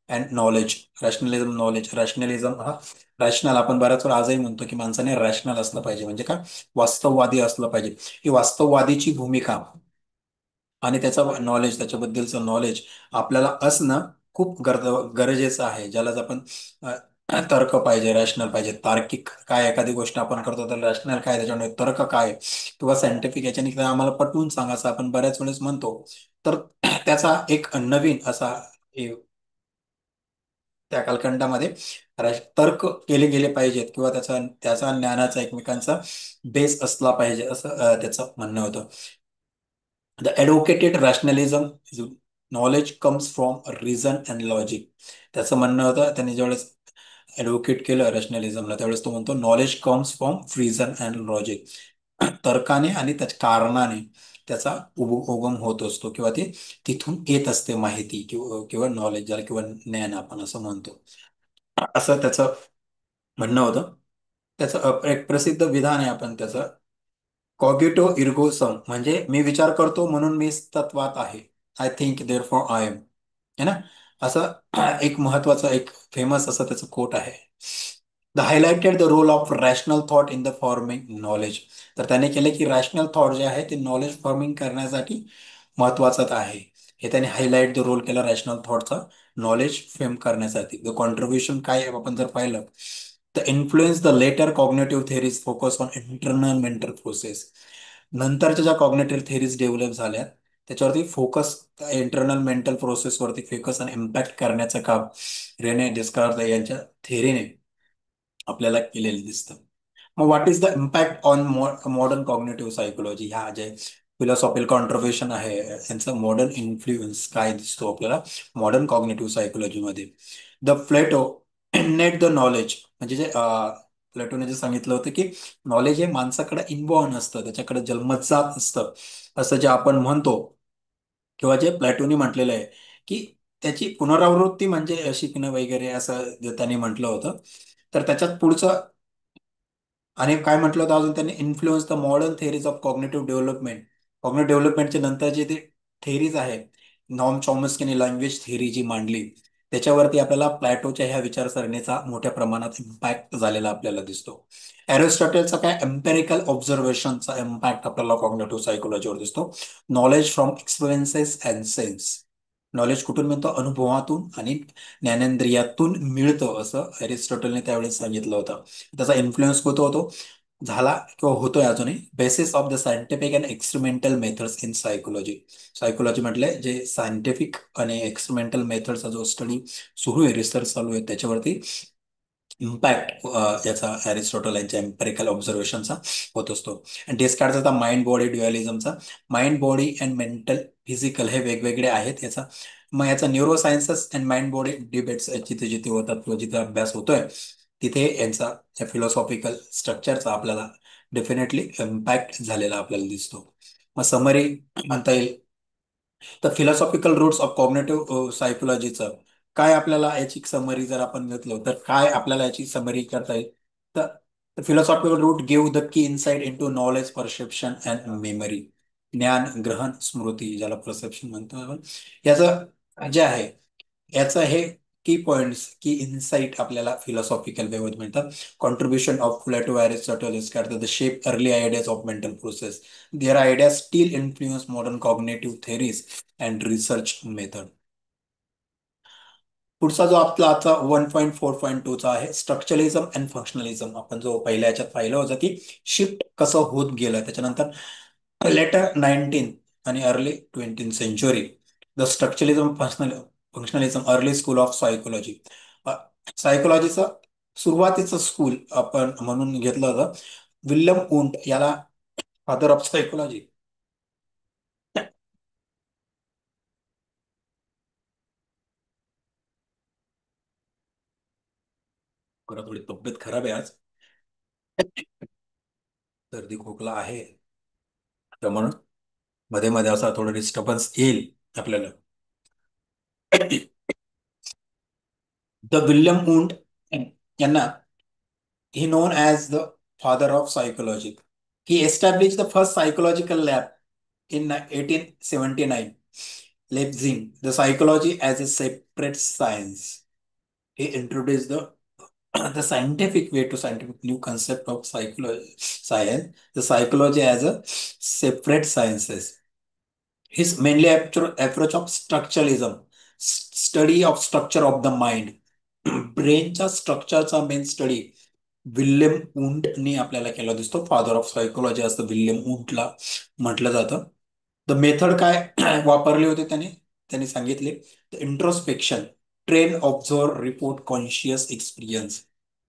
अँड नॉलेज. रॅशनलिझम, नॉलेज. रॅशनलिझम हा रॅशनल आपण बऱ्याच वेळा आजही म्हणतो की माणसाने रॅशनल असलं पाहिजे, म्हणजे काय वास्तववादी असलं पाहिजे. ही वास्तववादीची भूमिका आणि त्याचा नॉलेज, त्याच्याबद्दलचं नॉलेज आपल्याला असणं खूप गरजेचं आहे. ज्यालाच आपण तर्क पाहिजे, रॅशनल पाहिजे, तार्किक काय एखादी गोष्ट आपण करतो तर रॅशनल काय, त्याच्यामुळे तर्क काय किंवा सायंटिफिक याच्याने आम्हाला पटवून सांगायचं आपण बऱ्याच वेळेस म्हणतो. तर त्याचा एक नवीन असा त्या कालखंडामध्ये तर्क केले गेले पाहिजेत किंवा त्याचा त्याचा ज्ञानाचा एकमेकांचा बेस असला पाहिजे असं त्याचं म्हणणं होतं. The advocated rationalism knowledge comes from reason and logic. त्याचं म्हणणं होतं, त्यांनी ज्यावेळेस ॲडव्होकेट केलं रॅशनलिझमला त्यावेळेस तो म्हणतो knowledge comes from reason and logic. तर्काने आणि त्याच्या कारणाने त्याचा उगम होत असतो किंवा ते तिथून येत असते माहिती किंवा नॉलेज ज्याला किंवा ज्ञान आपण असं म्हणतो. असं त्याचं म्हणणं होतं. त्याचं एक प्रसिद्ध विधान आहे आपण त्याचं, कॉग्निटो इर्गो सम, म्हणजे मी विचार करतो म्हणून मी तत्वात आहे. I think therefore I am, है ना. असं एक महत्वाचं एक फेमस असं त्याचं कोट आहे. The highlighted the role of rational thought in the forming knowledge. तर त्याने केलं की रॅशनल थॉट जे आहे ते नॉलेज फॉर्मिंग करण्यासाठी महत्वाचं आहे. हे त्याने हायलाइट द रोल केला रॅशनल थॉटचा नॉलेज फेम करण्यासाठी. द कॉन्ट्रीब्युशन काय आहे आपण जर पाहिलं, the influence the later cognitive theories focus on internal mental process. नंतरच्या ज्या कॉग्नेटिव्ह थेरीज डेव्हलप झाल्या त्याच्यावरती फोकस, इंटरनल मेंटल प्रोसेसवरती फोकस आणि इम्पॅक्ट करण्याचं काम रेने डिस्कार्त यांच्या थेरीने आपल्याला केलेलं दिसतं. मग what is the impact on modern cognitive psychology, ह्या जे फिलॉसॉफिकल कॉन्ट्रीब्युशन आहे यांचा मॉडर्न इन्फ्लुएन्स काय दिसतो आपल्याला मॉडर्न कॉग्नेटिव्ह सायकोलॉजीमध्ये. The Plato net the knowledge, म्हणजे जे प्लेटोने जे सांगितलं होतं की नॉलेज हे माणसाकडे इनबॉर्न असतं, त्याच्याकडे जन्मजात असतं असं जे आपण म्हणतो, किंवा जे प्लॅटोनी म्हटलेलं आहे की त्याची पुनरावृत्ती म्हणजे शिकणं वगैरे, असं जे त्यांनी म्हटलं होतं. तर त्याच्यात पुढचं आणि काय म्हटलं होतं अजून त्यांनी, influence the modern theories of cognitive development. Cognitive डेव्हलपमेंटचे नंतर जे ते थेरीज आहे, नॉर्म चॉम्स्कीने लँग्वेज थेरी जी मांडली, त्याच्यावरती आपल्याला प्लॅटोच्या ह्या विचारसरणीचा मोठ्या प्रमाणात इम्पॅक्ट झालेला आपल्याला दिसतो. एरिस्टॉटलचा काय एम्पेरिकल ऑब्झर्वेशनचा इम्पॅक्ट आपल्याला कॉग्नेटिव्ह सायकोलॉजीवर दिसतो. Knowledge from experiences and sense, knowledge कुठून मिळतं, अनुभवातून आणि ज्ञानेंद्रियातून मिळतं असं एरिस्टॉटलने त्यावेळेस सांगितलं होतं. त्याचा इन्फ्लुएन्स होतो झाला किंवा होतोय अजूनही. Basis of the scientific and experimental methods in psychology. Psychology म्हटले जे सायंटिफिक आणि एक्सपेरिमेंटल मेथडचा जो स्टडी सुरू आहे, रिसर्च चालू आहे, त्याच्यावरती इम्पॅक्ट याचा एरिस्टॉटल यांच्या एम्पेरिकल ऑब्झर्वेशनचा होत असतो. आणि डेस्कार्टचा माइंड बॉडी ड्युअलिझमचा, mind body and mental physical हे वेगवेगळे आहेत याचा. मग याचा neurosciences and mind body debates जिथे जिथे होतात किंवा जिथे अभ्यास होतोय तिथे यांचा फिलॉसॉफिकल स्ट्रक्चरचा आपल्याला डेफिनेटली इम्पॅक्ट झालेला आपल्याला दिसतो. मग समरी म्हणता येईल तर फिलॉसॉफिकल रूट्स ऑफ कॉग्नेटिव्ह सायकोलॉजीचं काय, आपल्याला याची समरी जर आपण घेतलो तर काय आपल्याला याची समरी करता येईल. तर philosophical root give the key insight into knowledge, perception and memory. ज्ञान, ग्रहण, स्मृती, ज्याला परसेप्शन म्हणतो आपण, याचं जे आहे याचं हे की पॉइंट्स, की इन्साइट आपल्याला फिलॉसॉफिकल वेमध्ये मिळतात. Contribution of Plato, Aristotle is करतात the shape early ideas of mental process. Their ideas still influence modern cognitive theories and research method. पुढचा जो आपला आता 1.4.2चा आहे, स्ट्रक्चरलिझम अँड फंक्शनलिझम. आपण जो पहिल्या याच्यात पाहिलं होतं की शिफ्ट कसं होत गेलं त्याच्यानंतर लेटर 19 आणि early 20 century. The structuralism, functionalism, early school of psychology. सायकोलॉजीचं सुरुवातीचं स्कूल आपण म्हणून घेतलं होतं विल्यम वुंट याला फादर ऑफ सायकोलॉजी. थोडी तब्येत खराब आहे आज, सर्दी खोकला आहे, तर म्हणून मध्ये मध्ये असा थोडं डिस्टर्बन्स येईल आपल्याला. द विल्यम वुंट यांना he known as the father of psychology. He established the first psychological lab in 1879, Leipzig, the psychology as a separate science. He introduced the scientific way to scientific new concept of science, the psychology as a separate sciences. His mainly approach of structuralism, study of structure of the mind, ब्रेनच्या स्ट्रक्चरचा main study William वुंटने आपल्याला केला दिसतो. Father of psychology असं William वुंटला म्हटलं जातं. द मेथड काय वापरले होते त्याने त्यांनी सांगितले, the introspection, train, observe, report, conscious experience.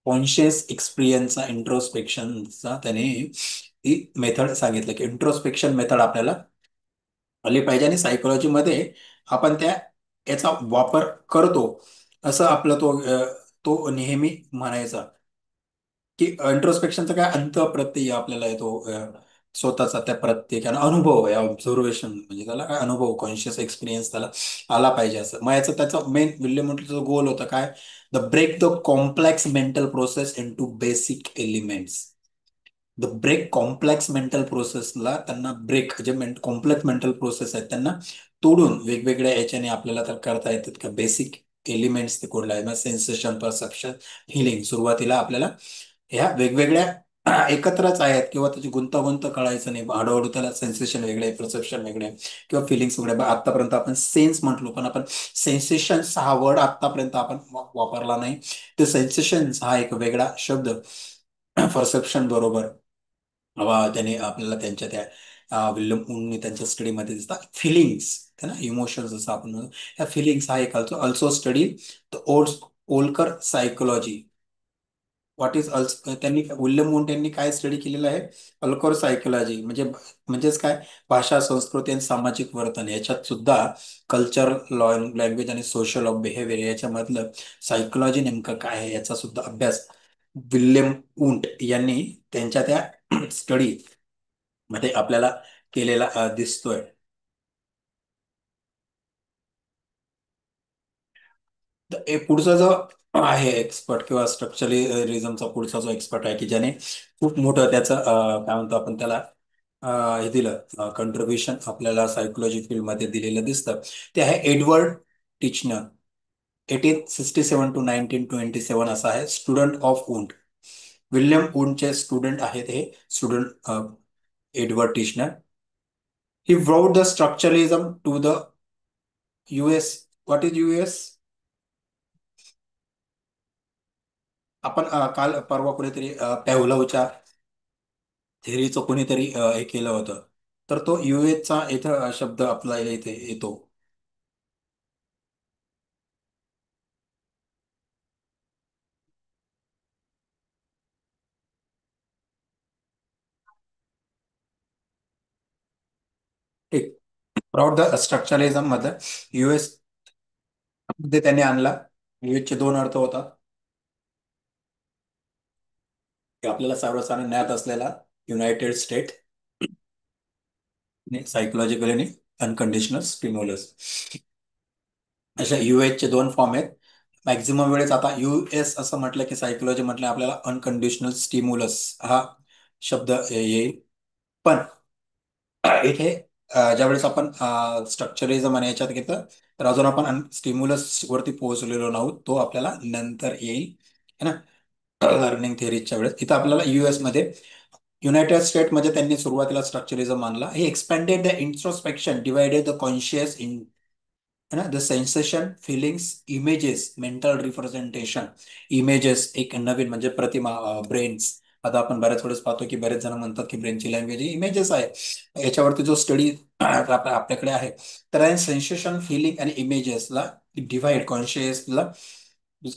Conscious एक्सपिरियन्सचा इंट्रोस्पेक्शनचा त्याने ही मेथड सांगितलं की इंट्रोस्पेक्शन मेथड आपल्याला आली पाहिजे आणि सायकोलॉजीमध्ये आपण याचा वापर करतो असं आपलं तो नेहमी म्हणायचा की इंट्रोस्पेक्शनचा काय अंतःप्रत्यय आपल्याला येतो स्वतःचा त्या प्रत्येकानं अनुभव आहे, ऑब्झर्वेशन म्हणजे त्याला काय अनुभव, कॉन्शियस एक्सपिरियन्स त्याला आला पाहिजे असं. मग याचं त्याचा मेन विल्यम म्हटलं गोल होता काय, the break the complex mental process into basic elements. The break complex mental प्रोसेसला त्यांना ब्रेक जे कॉम्प्लेक्स मेंटल प्रोसेस आहेत त्यांना तोडून वेगवेगळ्या याच्याने आपल्याला तर करता येतात का बेसिक एलिमेंट्स ते कोडला आहे, सेन्सेशन, परसेप्शन, हिलिंग. सुरुवातीला आपल्याला ह्या वेगवेगळ्या एकत्रच आहेत किंवा त्याची गुंतागुंत कळायचं नाही. हळूहळू त्याला सेन्सेशन वेगळे, परसेप्शन वेगळे किंवा फिलिंग्स वेगळे. आतापर्यंत आपण सेन्स म्हटलो पण आपण सेन्सेशन हा वर्ड आतापर्यंत आपण वापरला नाही. ते सेन्सेशन हा एक वेगळा शब्द परसेप्शन बरोबर त्याने आपल्याला त्यांच्या त्या विल्यम वूडनी त्यांच्या स्टडीमध्ये दिसतात फिलिंग्स, इमोशन्स जसं आपण म्हणतो. ह्या फिलिंग्स हा एक also study the Volker psychology. What is त्यांनी विल्यम वूड यांनी काय स्टडी केलेलं आहे, अल्कोर सायकोलॉजी म्हणजेच काय, भाषा, संस्कृती आणि सामाजिक वर्तन याच्यात सुद्धा कल्चर, लँग्वेज आणि सोशल ऑफ बिहेवियर याच्यामधलं सायकोलॉजी नेमकं काय आहे याचा सुद्धा अभ्यास विल्यम वूड यांनी त्यांच्या त्या स्टडी मध्ये आपल्याला केलेला दिसतोय. पुढचा जो आहे एक्सपर्ट किंवा स्ट्रक्चरलिझमचा पुढचा जो एक्सपर्ट आहे की ज्याने खूप मोठं त्याचं काय म्हणतो आपण त्याला हे दिलं कंट्रीब्युशन आपल्याला सायकोलॉजी फील्डमध्ये दिलेलं दिसतं, ते आहे एडवर्ड टिचनर. 1867 टू 1927 असा आहे. स्टुडंट ऑफ वुंड, विल्यम वुंडचे स्टुडंट आहेत हे student Edward Titchener. He brought the structuralism to the US. What is US? आपण काल परवा कुणीतरी पॅव्हलोवच्या थेअरीचं कोणीतरी हे केलं होतं, तर तो चा इथं शब्द आपला इथे येतो. ठीक, प्रॉड द स्ट्रक्चरलिझम मध्ये US मध्ये त्यांनी आणला. चे दोन अर्थ होतात, की आपल्याला सर्वसाधारण ज्ञात असलेला युनायटेड स्टेट, सायकोलॉजिकल आणि अनकंडिशनल स्टिम्युलस. अशा चे दोन फॉर्म आहेत. मॅक्झिमम वेळेस आता US असं म्हटलं की सायकोलॉजी म्हटलं आपल्याला अनकंडिशनल स्टिम्युलस हा शब्द येईल. पण इथे ज्यावेळेस आपण स्ट्रक्चरिझम आणि याच्यात घेतलं तर अजून आपण स्टिम्युलस वरती पोहोचलेलो नाहोत, तो आपल्याला नंतर येईल है ना, लर्निंग थेअरीच्या वेळेस. इथं आपल्याला US मध्ये युनायटेड स्टेट मध्ये त्यांनी सुरुवातीला स्ट्रक्चरिझम आणला. हे expanded the introspection, divided the conscious in है ना, the sensation, feelings, images, mental representation. Images एक नवीन म्हणजे प्रतिमा, ब्रेन्स. आता आपण बऱ्याच वेळेस पाहतो की बरेच जण म्हणतात की ब्रेनची लँग्वेज ही इमेजेस आहे. याच्यावरती जो स्टडी आपल्याकडे आहे, तर सेन्सेशन, फिलिंग आणि इमेजेसला डिव्हाइड,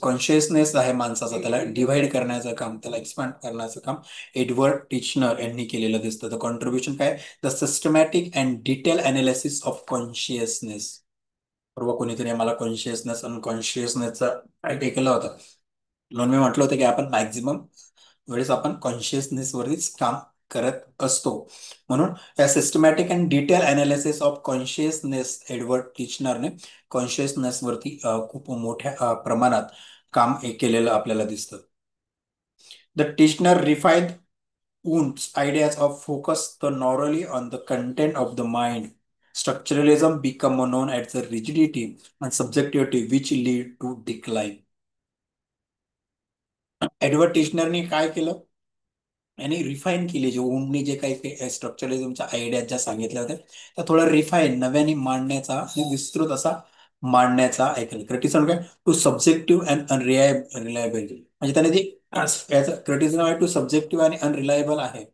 कॉन्शियसनेस आहे माणसाचा, त्याला डिव्हाइड करण्याचं काम, त्याला एक्सपांड करण्याचं काम एडवर्ड टिचनर यांनी केलेलं दिसतं. द कॉन्ट्रीब्युशन काय, the systematic and detail analysis of consciousness. परवा कोणीतरी आम्हाला कॉन्शियसनेस अनकॉन्शियसनेसचा आयडिया केला होता, म्हणून मी म्हटलं होतं की आपण मॅक्झिमम वेळेस आपण कॉन्शियसनेस वरतीच काम करत असतो. म्हणून या systematic and detail analysis of consciousness Edward टिचनरने कॉन्शियसनेस वरती खूप मोठ्या प्रमाणात काम केलेलं आपल्याला दिसतं. The Titchener refine Wundt's ideas of focus the narrowly on the content of the mind. Structuralism become known as the rigidity and subjectivity which lead to decline. Edward टिशनरनी काय केलं, यांनी रिफाईन केले जे वुंडनी जे काही स्ट्रक्चरलिझमच्या आयडिया ज्या सांगितल्या होत्या त्या थोडं रिफाईन नव्याने मांडण्याचा आणि विस्तृत असा मांडण्याचा ऐकलं. क्रिटिसिझम काय, टू सब्जेक्टिव्ह अँड अनरिलायबल. म्हणजे त्याने जे याचं क्रिटिसिझम आहे टू सब्जेक्टिव्ह आणि अनरिलायबल आहे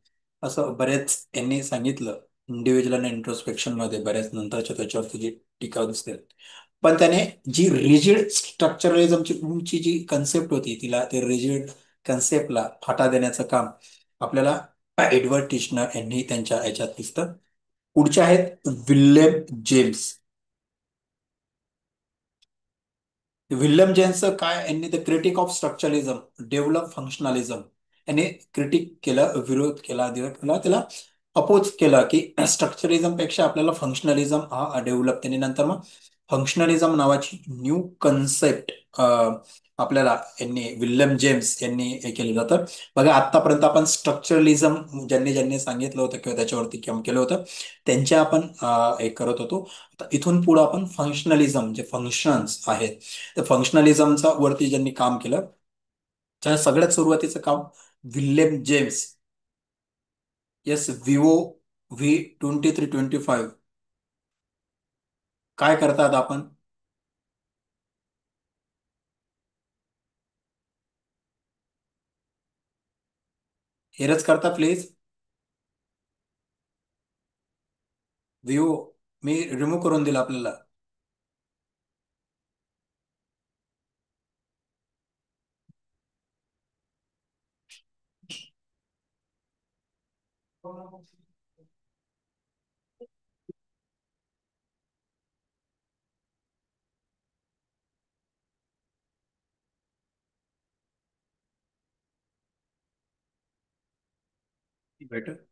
असं बरेच यांनी सांगितलं. इंडिव्हिज्युअल आणि इंट्रोस्पेक्शन मध्ये बऱ्याच नंतरच्या त्याच्यावरती जी टीका दिसते. पण त्याने जी रिजिड स्ट्रक्चरलिझमची जी कन्सेप्ट होती तिला ते रिजिड कन्सेप्टला फाटा देण्याचं काम आपल्याला एडवर्ड टिचनर यांनी त्यांच्या याच्यात दिसतं. पुढचे आहेत विल्यम जेम्स. विल्यम जेम्सचं काय, यांनी द क्रिटिक ऑफ स्ट्रक्चरलिझम डेव्हलप फंक्शनलिझम यांनी क्रिटिक केलं, विरोध केला त्याला अपोज केलं की स्ट्रक्चरिझम पेक्षा आपल्याला फंक्शनलिझम हा डेव्हलप, त्यांनी नंतर मग फंक्शनलिझम नावाची न्यू कन्सेप्ट आपल्याला विल्यम जेम्स यांनी हे केलं जातं. बघा आतापर्यंत आपण स्ट्रक्चरलिझम ज्यांनी ज्यांनी सांगितलं होतं किंवा त्याच्यावरती काम केलं होतं त्यांच्या आपण हे करत होतो. आता इथून पुढे आपण फंक्शनलिझम जे फंक्शन्स आहेत त्या फंक्शनलिझमचा वरती ज्यांनी काम केलं त्या सगळ्यात सुरुवातीचं काम William James, yes, Vivo V2325. काय करतात आपण? हेरच करता प्लीज. विवो मी रिमूव्ह करून दिला आपल्याला. बेटर.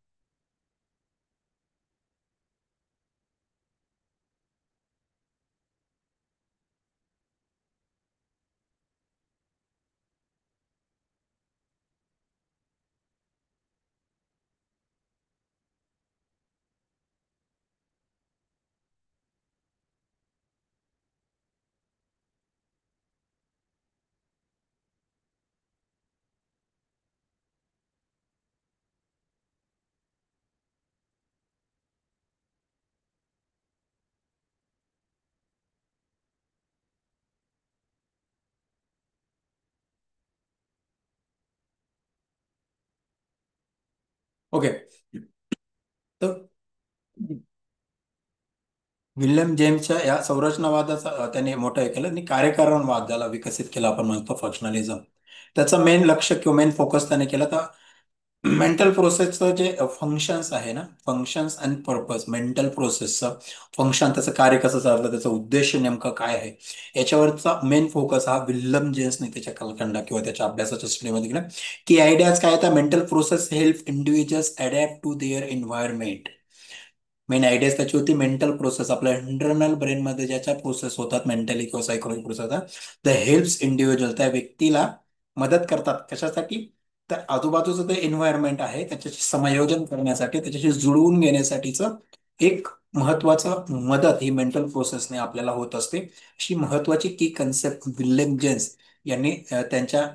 ओके. तर विल्यम जेम्सच्या या संरचनावादाचा त्यांनी मोठं हे केलं आणि कार्यकारणवाद ज्याला विकसित केला आपण म्हणतो फंक्शनलिझम, त्याचं मेन लक्ष किंवा मेन फोकस त्याने केलं तर मेंटल प्रोसेसचं जे फंक्शन्स आहे ना, फंक्शन्स अँड पर्पज, मेंटल प्रोसेसचं फंक्शन, त्याचं कार्य कसं चाललं, त्याचा उद्देश नेमकं काय आहे याच्यावरचा मेन फोकस हा विल्यम जेम्सने त्याच्या कालखंडा किंवा त्याच्या अभ्यासाच्या स्टडीमध्ये केला. की आयडियाज काय आता mental process help individuals adapt to their environment. Main ideas त्याची होती मेंटल प्रोसेस, आपल्या इंटरनल ब्रेनमध्ये ज्याच्या प्रोसेस होतात मेंटली किंवा सायकोलॉजिक प्रोसेस होतात द हेल्प्स इंडिव्हिज्युअल, त्या व्यक्तीला मदत करतात कशासाठी, तर आजूबाजूचं ते एन्व्हायरमेंट आहे त्याच्याशी समायोजन करण्यासाठी, त्याच्याशी जुळवून घेण्यासाठीचं एक महत्वाचं मदत ही मेंटल प्रोसेसने आपल्याला होत असते. अशी महत्वाची की कन्सेप्ट विल्यम जेम्स यांनी त्यांच्या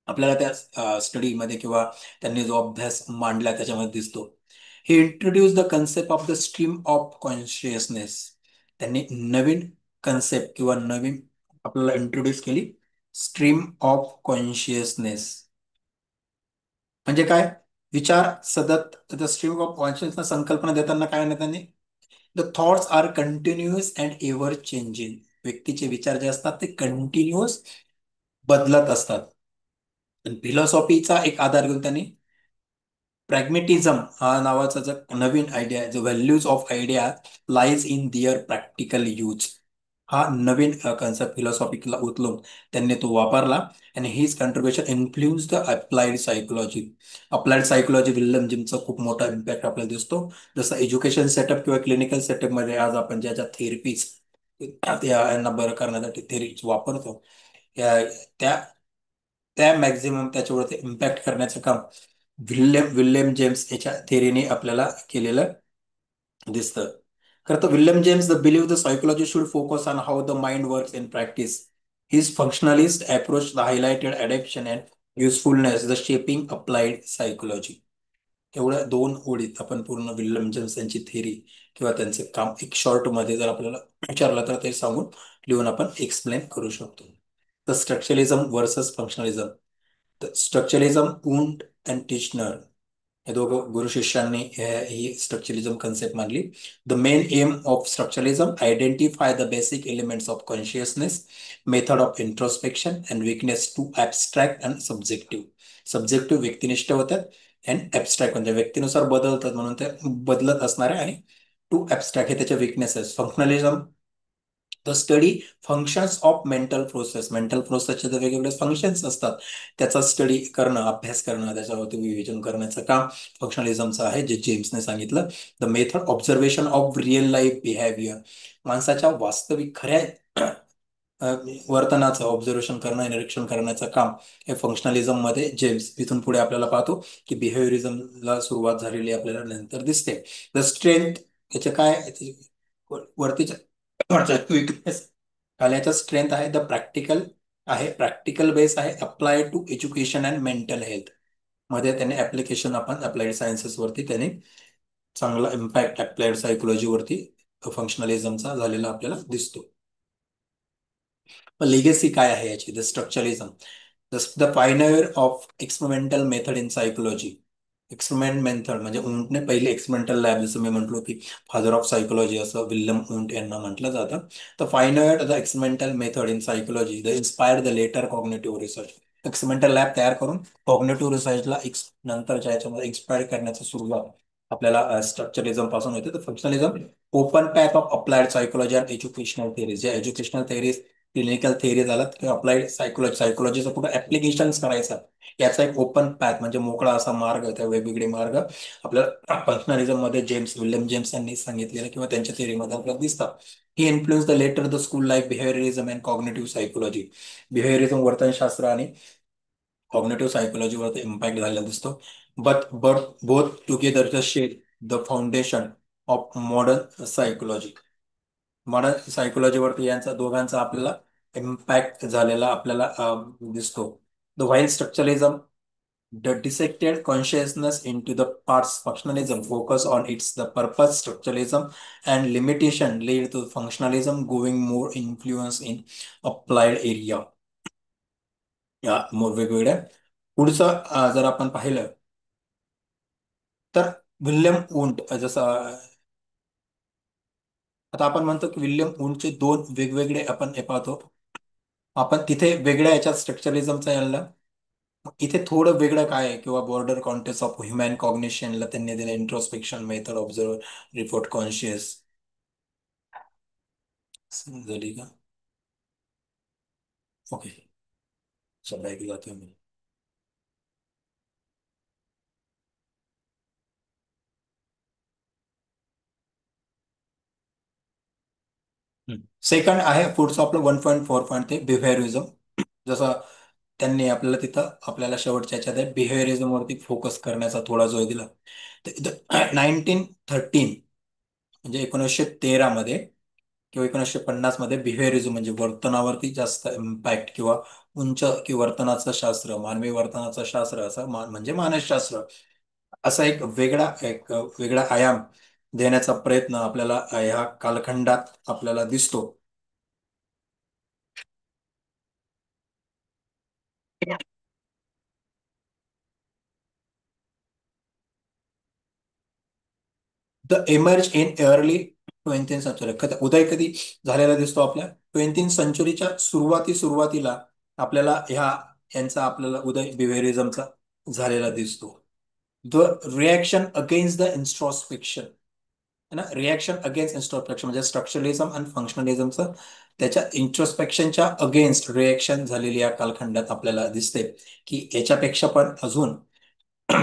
आपल्याला त्या स्टडीमध्ये किंवा त्यांनी जो अभ्यास मांडला त्याच्यामध्ये दिसतो. He introduce the concept of the stream of consciousness. त्यांनी नवीन कन्सेप्ट किंवा नवीन आपल्याला इंट्रोड्यूस केली, स्ट्रीम ऑफ कॉन्शियसनेस. म्हणजे काय? विचार सतत, द स्ट्रीम ऑफ कॉन्शियसनेस संकल्पना देताना काय नाही त्यांनी, the thoughts are continuous and ever changing. व्यक्तीचे विचार जे असतात ते कंटिन्युअस बदलत असतात. फिलॉसॉफीचा एक आधार घेऊन त्यांनी प्रॅग्मेटिझम हा नावाचा जो नवीन आयडिया, जो values of idea lies in their practical use, हा नवीन कन्सेप्ट फिलॉसॉफीला उचलून त्यांनी तो वापरला. आणि हीच contribution influence the applied psychology. Applied psychology William जिमचा खूप मोठा इम्पॅक्ट आपल्याला दिसतो. जसं एज्युकेशन सेटअप किंवा क्लिनिकल सेटअपमध्ये आज आपण ज्या ज्या थेरपीज यांना बरं करण्यासाठी थेरीज वापरतो, या त्या त्या मॅक्झिमम त्याच्यावरती इम्पॅक्ट करण्याचं काम विल्यम जेम्स याच्या थेरीने आपल्याला केलेलं दिसतं. खरं तर William James the believe the psychology should focus on how the mind works in practice. His functionalist approach the highlighted adaptation and usefulness the shaping applied psychology. एवढ्या दोन ओळीत आपण पूर्ण विल्यम जेम्स यांची थेरी किंवा त्यांचे काम एक शॉर्ट मध्ये जर आपल्याला विचारलं तर ते सांगून लिहून आपण एक्सप्लेन करू शकतो. The structuralism versus functionalism. The structuralism Wundt and Titchener हे दोघं गुरु शिष्यांनी ही स्ट्रक्चरलिझम कन्सेप्ट मांडली. The main aim of structuralism identify the basic elements of consciousness, method of introspection and weakness too abstract and subjective. Subjective व्यक्तिनिष्ठ होतात and abstract म्हणजे व्यक्तीनुसार बदलतात म्हणून ते बदलत असणारे, आणि टू ॲबस्ट्रॅक्ट हे त्याच्या weaknesses. Functionalism the study functions of mental प्रोसेसचे जे वेगवेगळे फंक्शन्स असतात त्याचा स्टडी करणं, अभ्यास करणं, त्याच्यावरती विवेचन करण्याचं काम फंक्शनलिझमचं आहे, जे जेम्सने सांगितलं. The method observation of real life behaviour, माणसाच्या वास्तविक खऱ्या वर्तनाचं ऑब्झर्वेशन करणं, निरीक्षण करण्याचं काम हे फंक्शनलिझम मध्ये जेम्स. तिथून पुढे आपल्याला पाहतो की बिहेवियरिझमला सुरुवात झालेली आपल्याला नंतर दिसते. द स्ट्रेंथ, त्याचे काय वरतीच्या विकनेस, याचा स्ट्रेंथ आहे द प्रॅक्टिकल आहे, प्रॅक्टिकल बेस आहे, apply to education and mental health मध्ये त्याने ऍप्लिकेशन, आपण अप्लाइड सायन्सेस वरती त्याने चांगला इम्पॅक्ट अप्लाइड सायकोलॉजी वरती फंक्शनलिझमचा झालेला आपल्याला दिसतो. लेगेसी काय आहे याची? The structuralism, the pioneer of experimental method in psychology. Experiment method म्हणजे उंटने पहिले एक्सपेरिमेंटल लॅब, जसं मी म्हटलो की फादर ऑफ सायकोलॉजी असं विल्यम उंट यांना म्हटलं जातं. The pioneer the experimental method in psychology, the inspired the later cognitive research. Experimental lab तयार करून कॉग्निटिव्ह रिसर्चला नंतरच्या याच्यामध्ये इन्स्पायर करण्याची सुरुवात आपल्याला स्ट्रक्चरलिझम पासून होते. तर functionalism open path of applied psychology and educational theories, जे एज्युकेशनल थेरीज, क्लिनिकल थेरी झाला किंवा अप्लाइड सायकोलॉजीचं कुठं ऍप्लिकेशन करायचं, याचा एक ओपन पॅथ म्हणजे मोकळा असा मार्ग, त्या वेगवेगळे मार्ग आपल्याला फंक्शनलिझम मध्ये विल्यम जेम्स यांनी सांगितलेलं किंवा त्यांच्या थेरीमध्ये आपल्याला दिसतात. He influence the later the school life behaviourism and cognitive psychology. Behaviourism वर्तनशास्त्र आणि कॉग्निटिव्ह सायकोलॉजीवर इम्पॅक्ट झालेला दिसतो. But both together the shed the foundation of modern psychology. Modern सायकोलॉजीवरती यांचा दोघांचा आपल्याला इम्पॅक्ट झालेला आपल्याला दिसतो. The while structuralism the dissected consciousness into the parts, functionalism focus on its the purpose, structuralism and limitation lead to functionalism going more influence in applied area. या वेगवेगळ्या पुढचं जर आपण पाहिलं तर विल्यम वुंट, जसं आता आपण म्हणतो की विल्यम वुंटचे दोन वेगवेगळे आपण हे पाहतो, आपण तिथे वेगळ्या याच्यात स्ट्रक्चरलिझमचा याला, इथे थोडं वेगळं काय आहे किंवा बॉर्डर कॉन्टेक्स्ट ऑफ ह्युमन कॉग्निशनला त्यांनी दिलं introspection method, observe, report, conscious. समजली का? ओके, चला एक जातो मी. सेकंड आहे पुढचं आपलं 1.4 ते बिहेवियरिझम. जसं त्यांनी आपल्याला तिथं आपल्याला शेवटच्या याच्यात बिहेवियरिझम वरती फोकस करण्याचा थोडा जो दिला. 1913 म्हणजे 1913 मध्ये किंवा 1950 मध्ये बिहेवियरिझम म्हणजे वर्तनावरती जास्त इम्पॅक्ट किंवा उंच की वर्तनाचं शास्त्र, मानवी वर्तनाचं शास्त्र असं म्हणजे मानसशास्त्र, असा एक वेगळा आयाम देण्याचा प्रयत्न आपल्याला ह्या कालखंडात आपल्याला दिसतो. The emerge in early 20th century, उदय कधी झालेला दिसतो आपल्या 20th सेंचुरीच्या सुरुवातीला आपल्याला यांचा आपल्याला उदय बिहेवियरिझमचा झालेला दिसतो. The reaction against the introspection, ना, रिॲक्शन अगेन्स्ट इंट्रोस्पेक्शन म्हणजे स्ट्रक्चरलिझम आणि फंक्शनलिझमचं त्याच्या इंट्रोस्पेक्शनच्या अगेन्स्ट रिॲक्शन झालेली या कालखंडात आपल्याला दिसते की याच्यापेक्षा पण अजून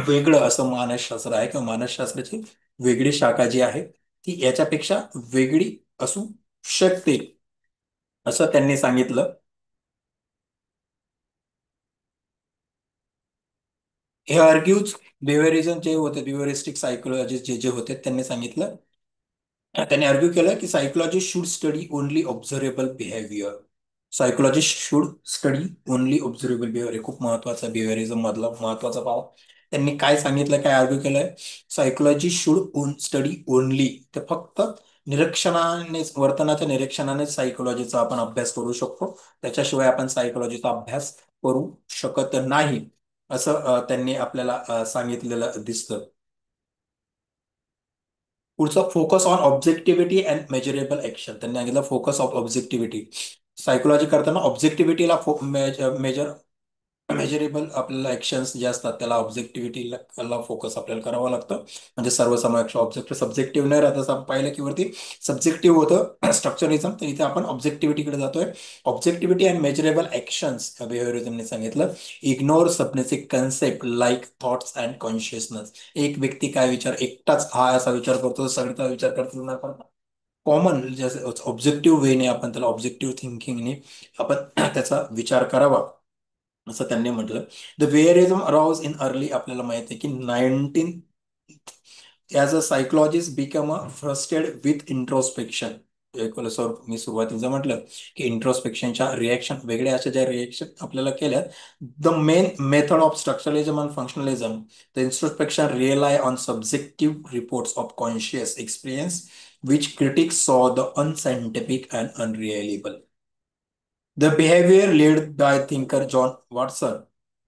वेगळं असं मानसशास्त्र आहे किंवा मानसशास्त्राची वेगळी शाखा जी आहे ती याच्यापेक्षा वेगळी असू शकते असं त्यांनी सांगितलं. हे आर्ग्यूज बिहेवियरिझम जे होते, बिहेवियरिस्टिक सायकोलॉजी जे होते, त्यांनी आर्ग्यू केलं की psychology should study only observable behaviour. Psychology should study only observable behaviour, हे खूप महत्वाचा बिहेवियरिझम मधला महत्वाचा भाव. त्यांनी काय सांगितलं, काय आर्ग्यू केलंय? सायकोलॉजी शुड स्टडी ओनली, ते फक्त निरीक्षणाने, वर्तनाच्या निरीक्षणाने सायकोलॉजीचा आपण अभ्यास करू शकतो, त्याच्याशिवाय आपण सायकोलॉजीचा अभ्यास करू शकत नाही असं त्यांनी आपल्याला सांगितलेलं दिसतं. पुढचं focus on objectivity and measurable action. त्यांनी सांगितलं फोकस ऑफ ऑब्जेक्टिव्हिटी. सायकोलॉजी करताना ऑब्जेक्टिव्हिटीला मेजर मेजरेबल आपल्याला ऍक्शन्स जे असतात त्याला ऑब्जेक्टिव्हिटीला फोकस आपल्याला करावं लागतं. म्हणजे सर्वसमावेश ऑब्जेक्टिव्ह सब्जेक्टिव्ह नाही राहत. असं आपण पाहिलं की वरती सब्जेक्टिव्ह होतं स्ट्रक्चरिझम, तर इथे आपण ऑब्जेक्टिव्हिटीकडे जातोय. ऑब्जेक्टिव्हिटी अँड मेजरेबल ऍक्शन्स बिहेवियरिझमने सांगितलं. इग्नोर सबनेसिक concept like thoughts and consciousness. एक व्यक्ती काय विचार एकटाच हा असा विचार करतो, सगळ्याचा विचार करतो न करता कॉमन जसे ऑब्जेक्टिव्ह वेने आपण त्याला ऑब्जेक्टिव्ह थिंकिंगने आपण त्याचा विचार करावा असं त्यांनी म्हटलं. The behaviourism arose in early, आपल्याला माहिती आहे की 19 as a psychologist become a frustrated with introspection. Sir मी सुरुवातीचं म्हटलं की इंट्रोस्पेक्शनच्या रिएक्शन वेगळ्या अशा ज्या रिएक्शन आपल्याला केल्या. The main method of structuralism and functionalism, the introspection relied on subjective reports of conscious experience which critics saw the unscientific and unreliable. The behavior led by thinker John Watson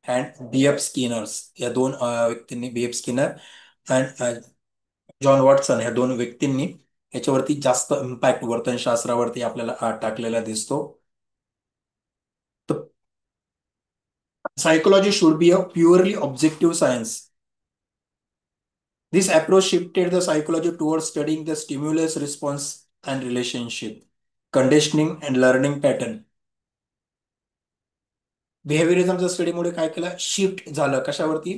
and B.F. Skinners, या दोन व्यक्तींनी B.F. Skinner and John Watson ह्या दोन व्यक्तींनी याच्यावरती जास्त impact वर्तनशास्त्रावरती आपल्याला टाकलेला दिसतो. तर psychology should be a purely objective science. This approach shifted the psychology towards studying the stimulus response and relationship, conditioning and learning pattern. बिहेवियरिझमच्या स्टडीमुळे काय केलं, शिफ्ट झालं कशावरती.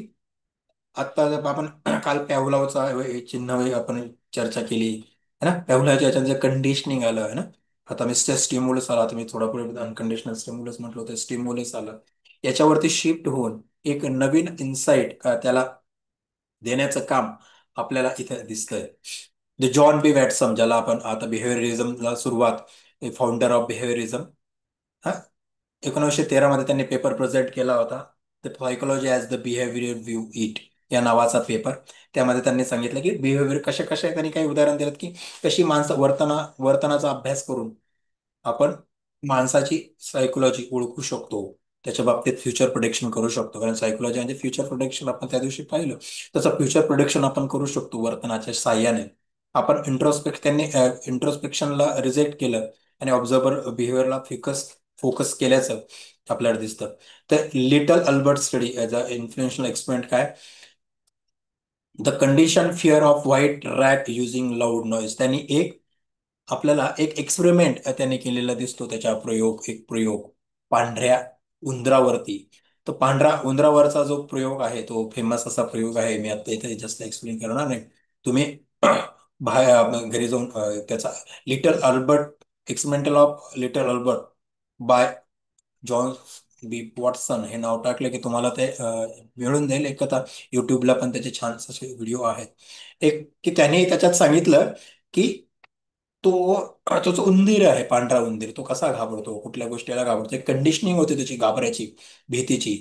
आता जर आपण काल पॅव्हलॉवचा चिन्ह आपण चर्चा केली है ना. पॅव्हलॉवच्या याच्यात जे कंडिशनिंग आलं आहे ना. आता मिस्टर स्टिम्युलस आला, आता मी थोडा पुढे अनकंडिशनल स्टिम्युलस म्हटलं होतं, स्टिम्युलस आलं. याच्यावरती शिफ्ट होऊन एक नवीन इन्साइट त्याला देण्याचं काम आपल्याला इथे दिसतंय. द जॉन बी वॅटसन, ज्याला आपण आता बिहेवियरिझमला सुरुवात फाउंडर ऑफ बिहेवियरिझम, हा 1913 मध्ये त्यांनी पेपर प्रेझेंट केला होता, the psychology as the behaviour view it या नावाचा पेपर. त्यामध्ये त्यांनी सांगितलं की बिहेवियर कशा कशा, त्यांनी काही उदाहरण दिलं की कशी माणसं वर्तनाचा अभ्यास करून आपण माणसाची सायकोलॉजी ओळखू शकतो, त्याच्या बाबतीत फ्युचर प्रोडिक्शन करू शकतो. कारण सायकोलॉजी म्हणजे फ्युचर प्रोडिक्शन आपण त्या दिवशी पाहिलं, तसं फ्युचर प्रोडिक्शन आपण करू शकतो वर्तनाच्या साह्याने. आपण त्यांनी इंट्रोस्पेक्शनला रिजेक्ट केलं आणि ऑब्झर्वर बिहेवियरला फोकस केल्याचं आपल्याला दिसतं. तर little Albert study as a influential experiment काय, the condition fear of white rat using loud noise. त्यांनी आपल्याला एक एक्सपेरिमेंट त्यांनी केलेला दिसतो. त्याच्या एक प्रयोग पांढऱ्या उंदरावरती. तर पांढऱ्या उंदरावरचा जो प्रयोग आहे तो फेमस असा प्रयोग आहे. मी आता इथे जास्त एक्सप्लेन करणार नाही, तुम्ही बाहेर घरी जाऊन त्याचा little Albert experimental of little Albert by John B Watson हे नाव टाकलं की तुम्हाला ते मिळून जाईल. एक आता युट्यूबला पण त्याचे छान असे व्हिडिओ आहेत. एक की त्याने त्याच्यात सांगितलं की तो तो जो उंदीर आहे, पांढरा उंदीर, तो कसा घाबरतो, कुठल्या गोष्टीला घाबरतो. एक कंडिशनिंग होती त्याची घाबरायची, भीतीची.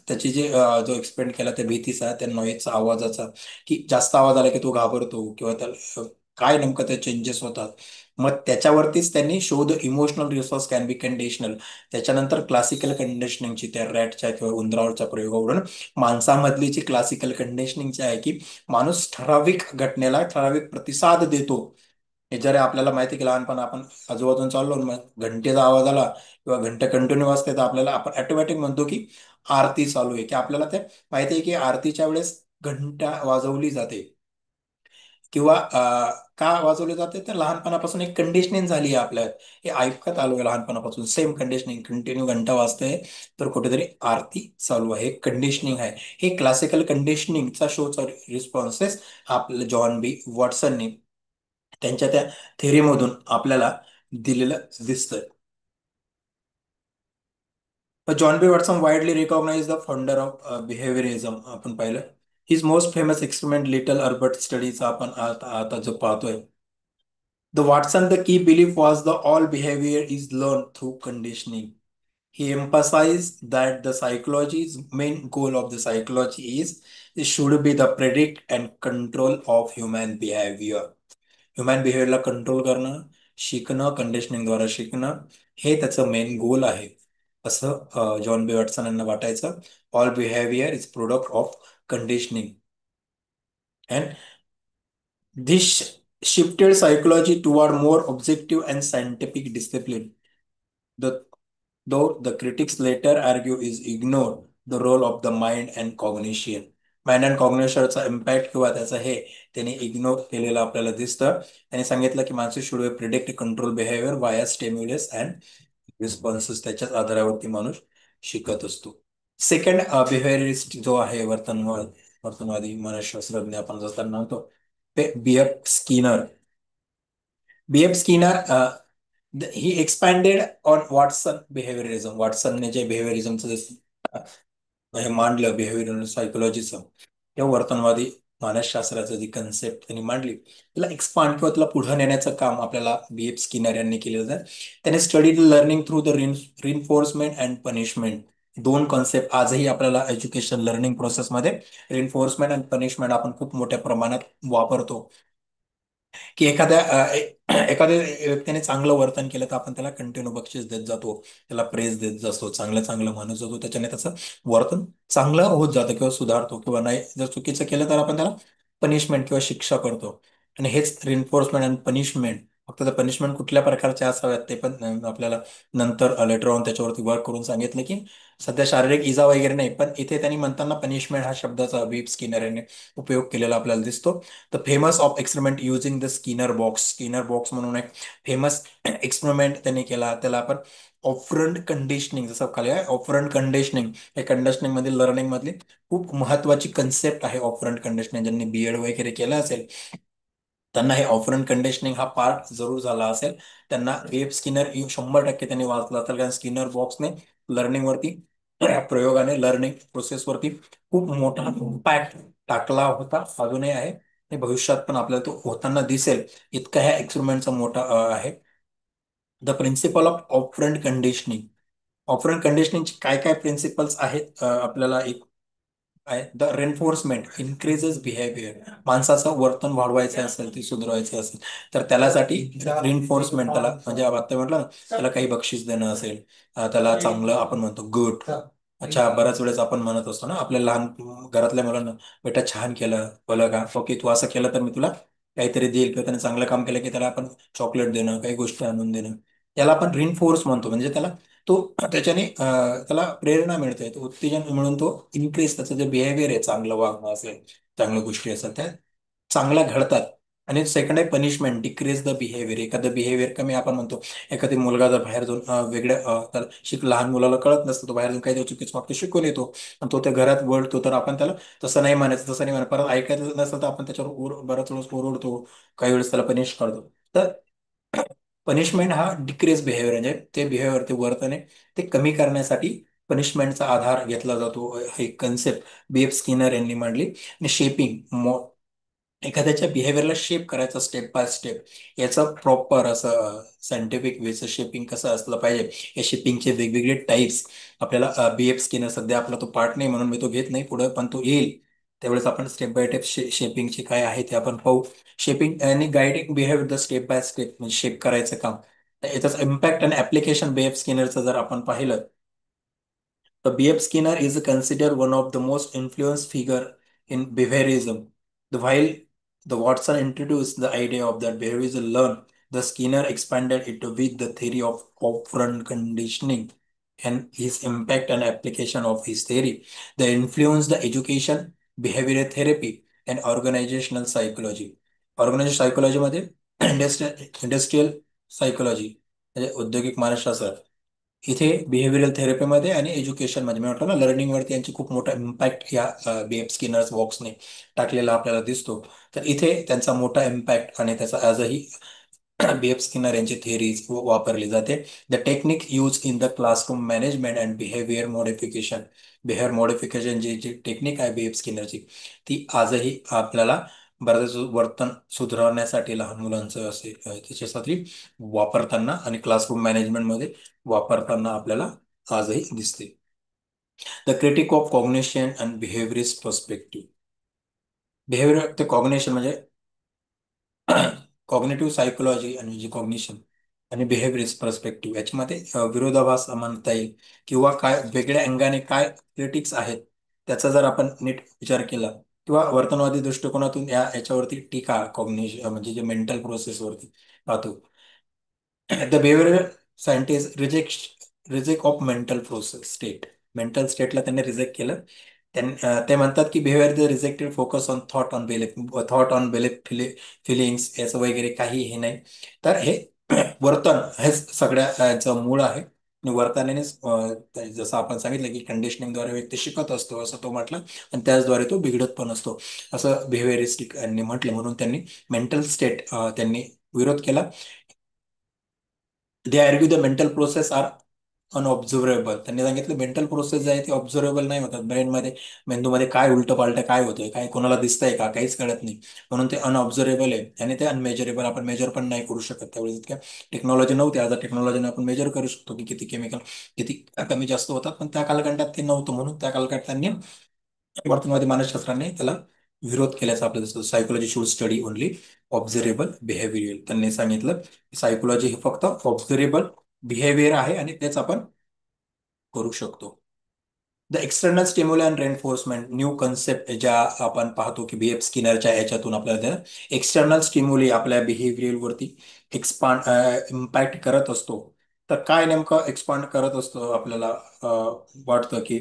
त्याची जे जो एक्सपेरिमेंट केला त्या भीतीचा, त्या नॉईजचा, आवाजाचा, की जास्त आवाज आला की तो घाबरतो किंवा त्याला काय नेमकं ते चेंजेस होतात. मग त्याच्यावरतीच त्यांनी शोध emotional response can be conditional. त्याच्यानंतर क्लासिकल कंडिशनिंगची त्या रॅटच्या किंवा उंदरावरच्या प्रयोगावरून माणसामधली जी क्लासिकल कंडिशनिंगची आहे की माणूस ठराविक घटनेला ठराविक प्रतिसाद देतो. हे जरी आपल्याला माहिती की लहानपण आपण आजूबाजून चाललो मग घंटेचा आवाज आला किंवा घंटे कंटिन्यू वाजते, तर आपल्याला आपण ऑटोमॅटिक म्हणतो की आरती चालू आहे, की आपल्याला ते माहिती आहे की आरतीच्या वेळेस घंटा वाजवली जाते किंवा का वाजवले जाते, तर लहानपणापासून एक कंडिशनिंग झाली आहे आपल्यात. हे ऐकत आलो आहे लहानपणापासून, सेम कंडिशनिंग, कंटिन्यू घंटा वाजते तर कुठेतरी आरती चालू आहे, कंडिशनिंग आहे. हे क्लासिकल कंडिशनिंगचा शोचा रिस्पॉन्सेस आपल्याला जॉन बी वॉटसनने त्यांच्या त्या थेरीमधून आपल्याला दिलेलं दिसतंय. John B Watson widely recognise the founder of behaviourism आपण पाहिलं. His most famous experiment little Albert स्टडीचा आपण आता आता जो पाहतोय. The Watson the key belief was the all behaviour is learn through conditioning. He emphasized that the psychology's main goal of the psychology is it should be the predict and control of human behavior. Human बिहेवियरला control करणं, शिकणं, कंडिशनिंगद्वारे शिकणं, हे त्याचं main goal आहे असं John B Watson यांना वाटायचं. All behaviour is product of conditioning and this shifted psychology toward more objective and scientific discipline. The though the critics later argue is ignored the role of the mind and cognition. Mind and कॉग्निशनचा impact किंवा त्याचं हे त्यांनी ignore केलेलं आपल्याला दिसतं. त्यांनी सांगितलं की माणूस शुड प्रिडिक्ट कंट्रोल बिहेवियर वाया स्टिम्युलस अँड रिस्पॉन्सेस, त्याच्याच आधारावरती माणूस शिकत असतो. सेकंड बिहेवियरिस्ट जो आहे वर्तनवादी मानसशास्त्रज्ञ आपण जसं त्यांना म्हणतो ते B.F. Skinner. B.F. Skinner he expanded on Watson behaviourism. वॉटसनने जे बिहेवियरिझमचं हे मांडलं बिहेवियरल सायकोलॉजीचं किंवा वर्तनवादी मानसशास्त्राचं जी कन्सेप्ट त्यांनी मांडली तिला एक्सपांड किंवा तिला पुढे नेण्याचं काम आपल्याला B.F. स्किनर यांनी केलेलं आहे. त्याने studied learning through the reinforcement and punishment. दोन कॉन्सेप्ट आजही आपल्याला एज्युकेशन लर्निंग प्रोसेसमध्ये रिइन्फोर्समेंट अँड पनिशमेंट आपण खूप मोठ्या प्रमाणात वापरतो. की एखाद्या व्यक्तीने चांगलं वर्तन केलं तर आपण त्याला कंटिन्यू बक्षीस देत जातो, त्याला प्रेज देत जातो, चांगलं चांगलं म्हणत जातो, त्याच्याने त्याचं वर्तन चांगलं होत जातं किंवा सुधारतो. किंवा नाही जर चुकीचं केलं तर आपण त्याला पनिशमेंट किंवा शिक्षा करतो. आणि हेच रिइन्फोर्समेंट अँड पनिशमेंट. फक्त त्या पनिशमेंट कुठल्या प्रकारचे असाव्यात ते पण आपल्याला नंतर लेटर ऑन त्याच्यावरती वर्क करून सांगितलं की सध्या शारीरिक इजा वगैरे नाही, पण इथे त्यांनी म्हणताना पनिशमेंट हा शब्दाचा B.F. स्किनर यांनी उपयोग केलेला आपल्याला दिसतो. The famous of experiment using the Skinner box. Skinner box म्हणून एक फेमस एक्सपेरिमेंट त्यांनी केला, त्याला आपण ऑपरंट कंडिशनिंग जसं काय ऑपरंट कंडिशनिंग. हे कंडिशनिंग मध्ये लर्निंग मधली खूप महत्वाची कन्सेप्ट आहे ऑपरंट कंडिशनिंग. ज्यांनी B.Ed वगैरे केलं असेल त्यांना हे ऑपरंट कंडिशनिंग हा पार्ट जरूर झाला असेल. त्यांना B.F. स्किनर 100% त्यांनी वाचला असेल, कारण स्किनर बॉक्सने लर्निंग वरती प्रयोगाने लर्निंग प्रोसेस वरती खूप मोठा इम्पॅक्ट टाकला होता, अजूनही आहे आणि भविष्यात पण आपल्याला तो होताना दिसेल इतका ह्या एक्सपेरिमेंटचा मोठा आहे. The principle of operant conditioning. Operant कंडिशनिंगचे काय काय प्रिन्सिपल्स आहेत आपल्याला एक आहे. The reinforcement increases behaviour. माणसाचं वर्तन वाढवायचं असेल ते सुधारायचं असेल तर त्यासाठी रिइन्फोर्समेंट, त्याला म्हणजे आता म्हटलं ना त्याला काही बक्षीस देणं असेल, त्याला चांगलं आपण म्हणतो गुड. अच्छा, बऱ्याच वेळेस आपण म्हणत असतो ना आपल्या लहान घरातल्या मुलांना, बेटा छान केलं बोला का, ओके तू असं केलं तर मी तुला काहीतरी देईल, किंवा त्याने चांगलं काम केलं की त्याला आपण चॉकलेट देणं, काही गोष्टी आणून देणं, याला आपण रिइन्फोर्स म्हणतो. म्हणजे त्याला तो त्याच्याने त्याला प्रेरणा मिळते, तो उत्तेजन मिळून तो इन्क्रीज त्याचं जे बिहेवियर आहे, चांगलं वागणं असेल, चांगल्या गोष्टी असतात त्या चांगल्या घडतात. आणि सेकंड आहे पनिशमेंट, डिक्रीज द बिहेवियर. एखादं बिहेवियर कमी आपण म्हणतो, एखादी मुलगा जर बाहेर जाऊन वेगळ्या त्याला लहान मुलाला कळत नसतं, तो बाहेर जाऊन काही चुकीचं वाक्य शिकून येतो आणि तो त्या घरात वळतो, तर आपण त्याला तसं नाही म्हणायचं, तसं नाही म्हणायचं, परत ऐकायचं नसेल तर आपण त्याच्यावर बराच वेळेस ओरडतो, काही वेळेस त्याला पनिश करतो. तर पनिशमेंट हा डिक्रीज बिहेवियर म्हणजे ते बिहेवियर, ते वर्तन आहे ते कमी करण्यासाठी पनिशमेंटचा आधार घेतला जातो. ही कन्सेप्ट B.F. स्किनर यांनी मांडली. आणि शेपिंग, एखाद्याच्या बिहेवियरला शेप करायचं स्टेप बाय स्टेप, याचं प्रॉपर असं सायंटिफिक वेचं शेपिंग कसं असलं पाहिजे, या शेपिंगचे वेगवेगळे टाईप्स आपल्याला B.F. स्किनर, सध्या आपला तो पार्ट नाही म्हणून मी तो घेत नाही पुढे, पण तो येईल त्यावेळेस आपण स्टेप बाय स्टेप शेपिंगचे काय आहे ते आपण पाहू. शेपिंग आणि guiding behaviour the step by step, म्हणजे शेप करायचं काम. तर याचाच इम्पॅक्ट आणि ऍप्लिकेशन B.F. स्किनरचं जर आपण पाहिलं तर B.F. Skinner is considered one of the most influential figure in behaviorism. While the Watson introduced the idea of that behaviorism learn, the Skinner expanded it with the theory of operant conditioning and his impact and application of his theory. They influenced the education, behavioral therapy, and organizational psychology. Organisation सायकोलॉजीमध्ये industrial psychology म्हणजे औद्योगिक मानसशास्त्र, इथे behavioural थेरपीमध्ये आणि एज्युकेशनमध्ये मी म्हटलं ना लर्निंगवरती यांची खूप मोठा इम्पॅक्ट या B.F. स्किनर्स बॉक्सने टाकलेला आपल्याला दिसतो. तर इथे त्यांचा मोठा इम्पॅक्ट आणि त्याचा आजही B.F. स्किनर यांची थेरीज वापरली जाते. The technique use in the classroom management and behaviour modification. Behaviour modification जी टेक्निक आहे B.F. स्किनरची, ती आजही आपल्याला बऱ्याच वर्तन सुधारण्यासाठी लहान मुलांचं असेल त्याच्यासाठी वापरताना आणि क्लासरूम मॅनेजमेंटमध्ये वापरताना आपल्याला आजही दिसते. The critic of cognition and behaviourist perspective. Behaviour ते कॉग्निशन म्हणजे कॉग्नेटिव्ह सायकोलॉजी आणि जे कॉग्निशन आणि बिहेवियरिस्ट पर्स्पेक्टिव्ह याच्यामध्ये विरोधाभास म्हणता येईल, किंवा काय वेगळ्या अंगाने काय क्रिटिक्स आहेत त्याचा जर आपण नीट विचार केला, किंवा वर्तनवादी दृष्टिकोनातून याच्यावरती टीका कॉग्निशन म्हणजे जे मेंटल प्रोसेसवरती पाहतो. The behavioral scientists reject reject of mental process state. Mental स्टेटला त्यांनी रिजेक्ट केलं. ते म्हणतात की behaviour the rejected focus on thought on belief feelings याचं वगैरे काही हे नाही. तर हे वर्तन हे सगळ्या याचं मूळ आहे. आणि वर्तनानेच जसं आपण सांगितलं की कंडिशनिंगद्वारे व्यक्ती शिकत असतो असं तो म्हटलं, आणि त्याचद्वारे तो बिघडत पण असतो असं बिहेवियरिस्टिक यांनी म्हटलं. म्हणून त्यांनी मेंटल स्टेट त्यांनी विरोध केला. They argue the mental process are unobservable. त्यांनी सांगितलं मेंटल प्रोसेस जे आहे ते ऑब्झर्वेबल नाही होतात. ब्रेनमध्ये, मेंदूमध्ये काय उलटं पालटं काय होतंय, काय कोणाला दिसतंय का, काहीच कळत नाही. म्हणून ते अनऑब्झर्वेबल आहे आणि ते अनमेजरेबल. आपण मेजर पण नाही करू शकत. त्यावेळी इतक्या टेक्नॉलॉजी नव्हती. आता टेक्नॉलॉजीने आपण मेजर करू शकतो की किती केमिकल किती कमी जास्त होतात, पण त्या कालखंडात ते नव्हतं. म्हणून त्या कालखंडात त्यांनी वर्तनवादी मानसशास्त्राने त्याला विरोध केल्याचं आपलं दिसतं. Psychology should study only observable behaviour. त्यांनी सांगितलं सायकोलॉजी हे फक्त ऑब्झर्वेबल बिहेवियर आहे आणि तेच आपण करू शकतो. The external stimuli and reinforcement, new concept ज्या आपण पाहतो की BF स्किनरच्या याच्यातून आपल्याला एक्सटर्नल स्टिम्युली आपल्या बिहेवियरवरती एक्सपांड इम्पॅक्ट करत असतो. तर काय नेमकं एक्सपांड करत असतो आपल्याला वाटतं की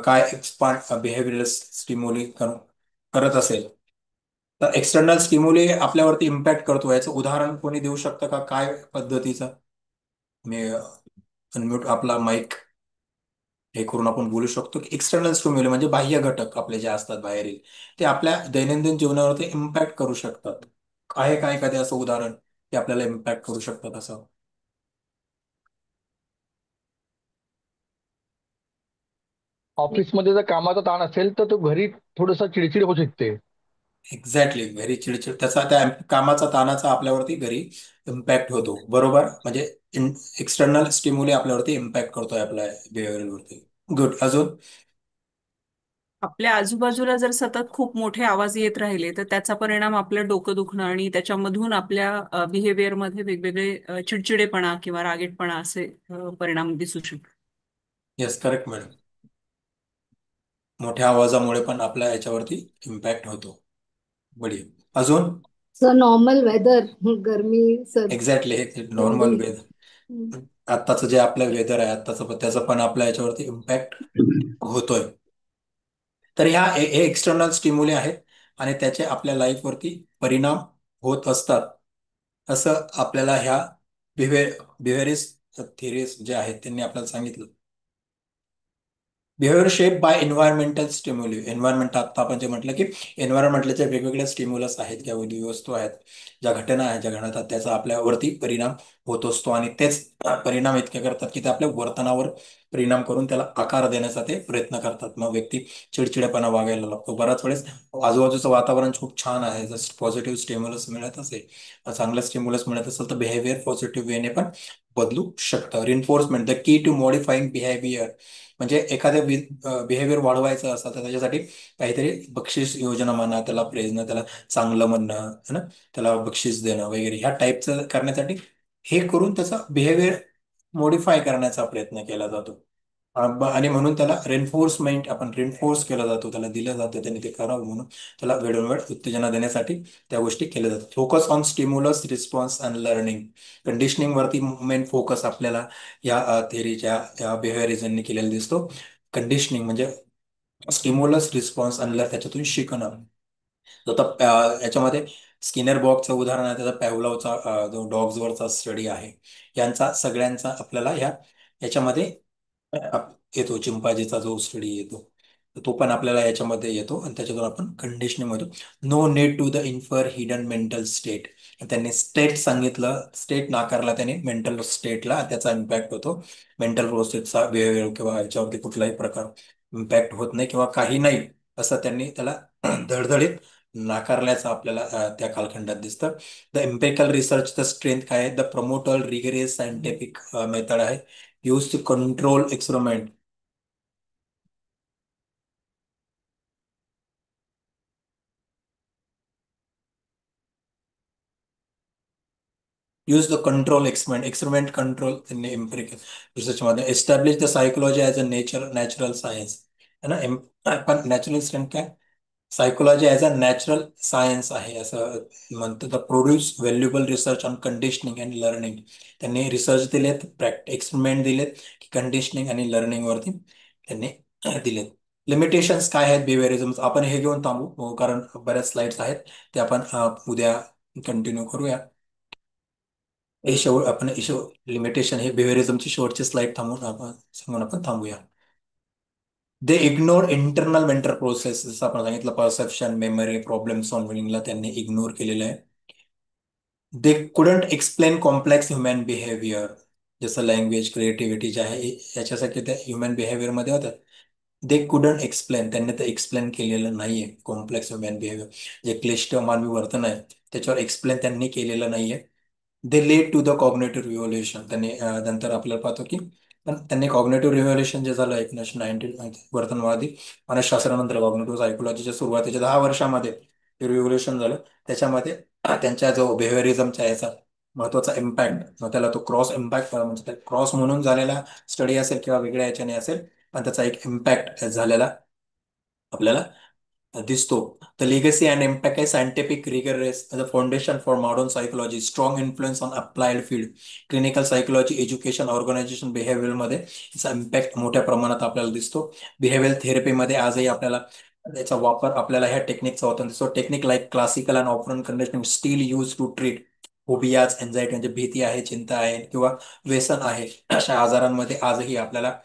काय एक्सपांड बिहेवियर स्टिम्युली करत असेल. तर एक्सटर्नल स्टिम्युली आपल्यावरती इम्पॅक्ट करतो, याचं उदाहरण कोणी देऊ शकतं का? काय पद्धतीचं? मी अनम्यूट आपला माईक हे करून आपण बोलू शकतो की एक्सटर्नल स्टिम्युली म्हणजे बाह्य घटक आपले जे असतात बाहेरील, ते आपल्या दैनंदिन जीवनावरती इम्पॅक्ट करू शकतात. आहे काय एखादे असं उदाहरण ते आपल्याला इम्पॅक्ट करू शकतात असं? ऑफिसमध्ये जर कामाचा ताण असेल तर तो घरी थोडासा चिडचिड होऊ शकते. एक्झॅक्टली, घरी चिडचिड, त्याचा त्या कामाचा ताणाचा आपल्यावरती घरी इम्पॅक्ट होतो. बरोबर, म्हणजे एक्सटर्नल स्टिम्युली आपल्यावरती इम्पॅक्ट करतोय आपल्या बिहेवियरवरती. गुड. अजून? आपल्या आजूबाजूला जर सतत खूप मोठे आवाज येत राहिले तर त्याचा परिणाम आपलं डोकं दुखणं आणि त्याच्यामधून आपल्या बिहेवियरमध्ये वेगवेगळे चिडचिडेपणा किंवा रागीटपणा असे परिणाम दिसू शकतात. Yes, correct madam. मोठ्या आवाजामुळे पण आपल्या याच्यावरती इम्पॅक्ट होतो. बढिया. अजून? सर नॉर्मल वेदर, गरमी सर एक्झॅक्टली, हे नॉर्मल थंडी. वेदर, आत्ताचं जे आपलं वेदर आहे आत्ताचं, त्याचं पण आपल्या याच्यावरती इम्पॅक्ट होतोय. तर ह्या हे एक्सटर्नल स्टिम्युली आहेत आणि त्याचे आपल्या लाईफवरती परिणाम होत असतात असं आपल्याला ह्या बिहेवियरिस्ट थिअरीज जे आहेत त्यांनी आपल्याला सांगितलं. Behaviour shape by environmental stimuli. Environment आता आपण जे म्हटलं की एन्व्हायरमेंटले जे वेगवेगळे स्टिम्युलस आहेत किंवा वस्तू आहेत, ज्या घटना आहेत, ज्या घडतात, त्याचा आपल्यावरती परिणाम होत असतो आणि तेच परिणाम इतके करतात की ते आपल्या वर्तनावर परिणाम करून त्याला आकार देण्याचा ते प्रयत्न करतात. मग व्यक्ती चिडचिडेपणा वागायला लागतो. बऱ्याच वेळेस आजूबाजूचं वातावरण खूप छान आहे, जर पॉझिटिव्ह स्टिम्युलस मिळत असेल, चांगलं स्टिम्युलस मिळत असेल, तर बिहेवियर पॉझिटिव्ह वेने पण बदलू शकतं. Reinforcement, the key to modifying behaviour, म्हणजे एखाद्या बिहेवियर वाढवायचं असतं तर त्याच्यासाठी काहीतरी बक्षीस योजना म्हणा, त्याला प्रेरणा, त्याला चांगलं म्हणणं है ना, त्याला बक्षीस देणं वगैरे ह्या टाईपचं करण्यासाठी हे करून त्याचा बिहेवियर मॉडिफाय करण्याचा प्रयत्न केला जातो. आणि म्हणून त्याला रेन्फोर्समेंट, आपण रेन्फोर्स केला जातो, त्याला दिलं जातं, त्यांनी ते करावं म्हणून त्याला वेळोवेळ उत्तेजना देण्यासाठी त्या गोष्टी केल्या जातात. Focus on stimulus response and learning. Conditioning वरती मेन फोकस आपल्याला या थेअरीच्या या बिहेवियरिझमने केलेला दिसतो. कंडिशनिंग म्हणजे स्टिम्युलस रिस्पॉन्स आणि त्याच्यातून शिकणं. याच्यामध्ये स्किनर बॉक्सचं उदाहरण आहे, त्याचा पॅव्हलॉवचा जो डॉग्सवरचा स्टडी आहे, यांचा सगळ्यांचा आपल्याला याच्यामध्ये येतो. चिंपांजीचा जो स्टडी येतो तो पण आपल्याला याच्यामध्ये येतो आणि त्याच्यातून आपण कंडिशनिंग होतो. No need to the infer hidden mental state. त्यांनी स्टेट सांगितलं, स्टेट नाकारला त्याने, मेंटल स्टेटला त्याचा इम्पॅक्ट होतो. मेंटल प्रोसेसचा बिहेवियर किंवा याच्यावरती कुठलाही प्रकार इम्पॅक्ट होत नाही किंवा काही नाही असं त्यांनी त्याला धडधडीत नाकारल्याचं आपल्याला त्या कालखंडात दिसतं. The empirical research the strength काय आहे? The promoted rigorous scientific method आहे, use to control experiment. Use the control experiment control त्यांनी एम्पिरिकल रिसर्च मध्ये establish the psychology as a natural science है ना. पण नॅचरल सायन्स काय? Psychology as a natural science आहे असं म्हणतं. The produce valuable research on conditioning and learning. त्यांनी रिसर्च दिलेत, एक्सपेरिमेंट दिलेत की कंडिशनिंग आणि लर्निंग वरती त्यांनी दिलेत. लिमिटेशन्स काय आहेत बिहेवियरिझम, आपण हे घेऊन थांबू कारण बऱ्याच स्लाइड्स आहेत ते आपण उद्या कंटिन्यू करूया. हे शेवट आपण लिमिटेशन हे बिहेवियरिझमची शेवटची स्लाइड थांबून आपण सांगून आपण थांबूया. दे इग्नोर इंटरनल मेंटल प्रोसेस, जसं आपण सांगितलं परसेप्शन, मेमरी, प्रॉब्लेम सॉल्व्हिंगला त्यांनी इग्नोर केलेलं आहे. They couldn't explain complex human behaviour, जसं लँग्वेज, क्रिएटिव्हिटी जे आहे याच्यासाठी त्या ह्युमन बिहेवियरमध्ये होतात. दे कुडंट एक्सप्लेन, त्यांनी ते एक्सप्लेन केलेलं नाहीये कॉम्प्लेक्स ह्युमन बिहेवियर, जे क्लिष्ट मानवी वर्तन आहे त्याच्यावर एक्सप्लेन त्यांनी केलेलं नाहीये. They led to the cognitive revolution, त्यांनी नंतर आपल्याला पाहतो की पण त्यांनी कॉग्नेटिव्ह रिव्होल्युशन जे झालं 1919 वर्तनवादी मानसशास्त्रानंतर कॉग्नेटिव्ह सायकोलॉजीच्या सुरुवातीच्या 10 वर्षामध्ये जे रिव्होल्युशन झालं त्याच्यामध्ये त्यांच्या जो बिहेवियरिझमच्या याचा महत्वाचा इम्पॅक्ट, त्याला तो क्रॉस इम्पॅक्ट म्हणजे क्रॉस म्हणून झालेला स्टडी असेल किंवा वेगळ्या याच्याने असेल, पण त्याचा एक इम्पॅक्ट झालेला आपल्याला दिसतो. द लिगसी अँड इम्पॅक्ट आहे scientific rigorous the foundation for modern psychology, strong influence on applied field, clinical psychology, education, organisation, बिहेवियरमध्ये याचा इम्पॅक्ट मोठ्या प्रमाणात आपल्याला दिसतो. बिहेवियर थेरपीमध्ये आजही आपल्याला याचा वापर आपल्याला ह्या टेक्निकचा होता दिसतो. Technique like classical and operant conditioning still use to treat phobias, anxiety म्हणजे भीती आहे, चिंता आहे किंवा व्यसन आहे अशा आजारांमध्ये आजही आपल्याला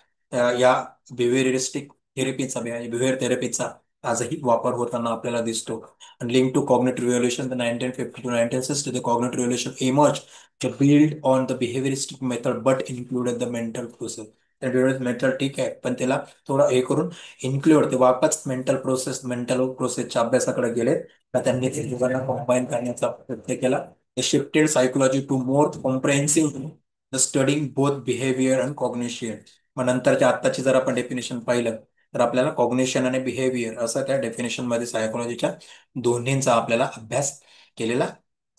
या बिहेवियरिस्टिक थेरपीचा बिहेवियर थेरपीचा आजही वापर होताना आपल्याला दिसतो. आणि link to cognitive revolution the 1950 to 1960 the cognitive revolution emerge the build on the behaviouristic method but included the mental process. Mental ठीक आहे पण त्याला थोडं हे करून इन्क्लूड ते वापस मेंटल प्रोसेसच्या अभ्यासाकडे गेले तर त्यांनी ते दोघांना कॉम्बाईन करण्याचा प्रयत्न केला. Shifted psychology to more comprehensive the studying both behaviour and cognition. मग नंतरच्या आत्ताची जर आपण डेफिनेशन पाहिलं तर आपल्याला कॉग्निशन आणि बिहेवियर असं त्या डेफिनेशन मध्ये सायकोलॉजीच्या दोन्हींचा आपल्याला अभ्यास केलेला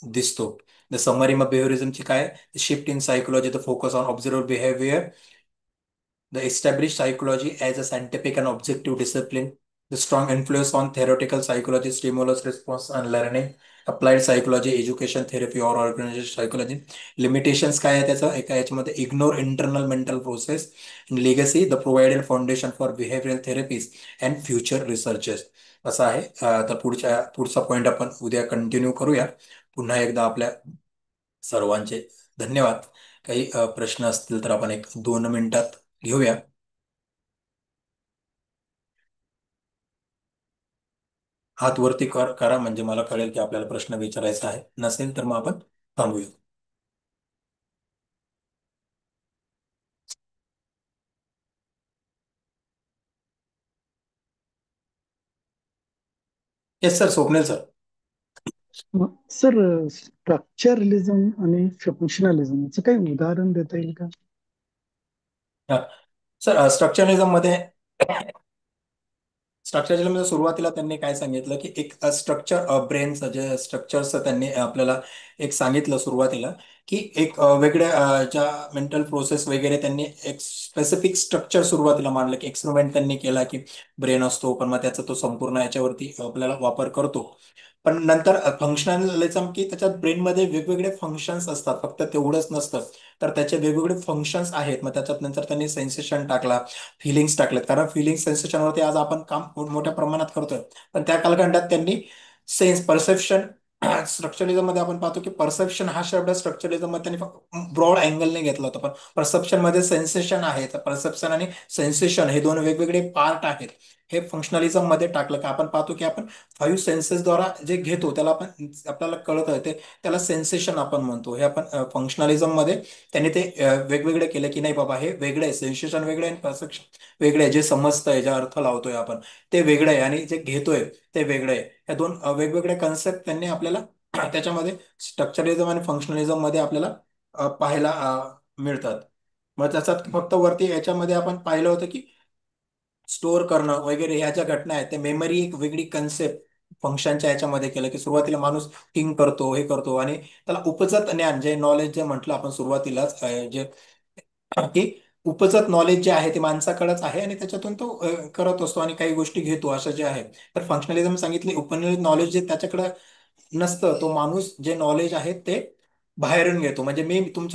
दिसतो. द समरी मग बिहेवियरिझमची काय, shift in psychology the focus on observe behaviour, the established psychology as a scientific and objective discipline, the strong influence on theoretical psychology, stimulus response and learning, applied psychology, education, therapy or organization psychology. Limitations काय आहे त्याचं, एका याच्यामध्ये ignore internal mental process, legacy the provided foundation for behavioural therapies and future researches असं आहे. तर पुढचा point आपण उद्या कंटिन्यू करूया. पुन्हा एकदा आपल्या सर्वांचे धन्यवाद. काही प्रश्न असतील तर आपण 1-2 मिनिटात घेऊया. हात वरती करा म्हणजे मला कळेल की आपल्याला प्रश्न विचारायचा आहे, नसेल तर मग आपण थांबूया. Yes sir, Swapnil sir. Sir, structuralism आणि फंक्शनलिझम याचं काही उदाहरण देता येईल का? सर स्ट्रक्चरलिझम मध्ये सुरुवातीला त्यांनी काय सांगितलं की एक स्ट्रक्चर ब्रेनचं जे स्ट्रक्चर्स त्यांनी आपल्याला एक सांगितलं सुरुवातीला की एक वेगळ्या ज्या मेंटल प्रोसेस वगैरे त्यांनी एक स्पेसिफिक स्ट्रक्चर सुरुवातीला मांडलं की एक्सपेरिमेंट त्यांनी केला की ब्रेन असतो पण मग त्याचा तो संपूर्ण याच्यावरती आपल्याला वापर करतो. पण नंतर फंक्शनलिझम की त्याच्यात ब्रेनमध्ये वेगवेगळे फंक्शन्स असतात, फक्त तेवढंच नसतं तर त्याचे वेगवेगळे फंक्शन्स आहेत. मग त्याच्यात नंतर त्यांनी सेन्सेशन टाकला, फिलिंग्स टाकलेत, कारण फिलिंग सेन्सेशनवरती आज आपण काम मोठ्या प्रमाणात करतोय. पण त्या कालखंडात त्यांनी परसेप्शन स्ट्रक्चरलिझम मध्ये आपण पाहतो की परसेप्शन हा शब्द स्ट्रक्चरलिझम मध्ये त्यांनी फक्त ब्रॉड अँगलने घेतला होता, पण परसेप्शन मध्ये सेन्सेशन आहे, तर परसेप्शन आणि सेन्सेशन हे दोन वेगवेगळे पार्ट आहेत. हे फंक्शनलिझम मध्ये टाकलं का आपण पाहतो की आपण 5 सेन्सेस द्वारा जे घेतो त्याला आपण आपल्याला कळत आहे ते त्याला सेन्सेशन आपण म्हणतो. हे आपण फंक्शनलिझम मध्ये त्यांनी ते वेगवेगळे केले की नाही बाबा हे वेगळे आहे, सेन्सेशन वेगळे आणि परसेप्शन वेगळे आहे, जे समजतंय जे अर्थ लावतोय आपण ते वेगळं आहे आणि जे घेतोय ते वेगळं आहे. या दोन वेगवेगळे कन्सेप्ट त्यांनी आपल्याला त्याच्यामध्ये स्ट्रक्चरलिझम आणि फंक्शनलिझम मध्ये आपल्याला पाहायला मिळतात. मग त्याच्यात फक्त वरती याच्यामध्ये आपण पाहिलं होतं की स्टोअर करणं वगैरे ह्या ज्या घटना आहेत ते मेमरी एक वेगळी कन्सेप्ट फंक्शनच्या याच्यामध्ये केलं की सुरुवातीला माणूस थिंक करतो हे करतो आणि त्याला उपजत ज्ञान जे नॉलेज जे म्हटलं आपण सुरुवातीलाच जे की उपजत नॉलेज जे आहे ते माणसाकडेच आहे आणि त्याच्यातून तो करत असतो आणि काही गोष्टी घेतो असं जे आहे. तर फंक्शनलिझम सांगितले उपनिषद नॉलेज जे त्याच्याकडे नसतं, तो माणूस जे नॉलेज आहे ते बाहेरून घेतो. म्हणजे मी तुमच्या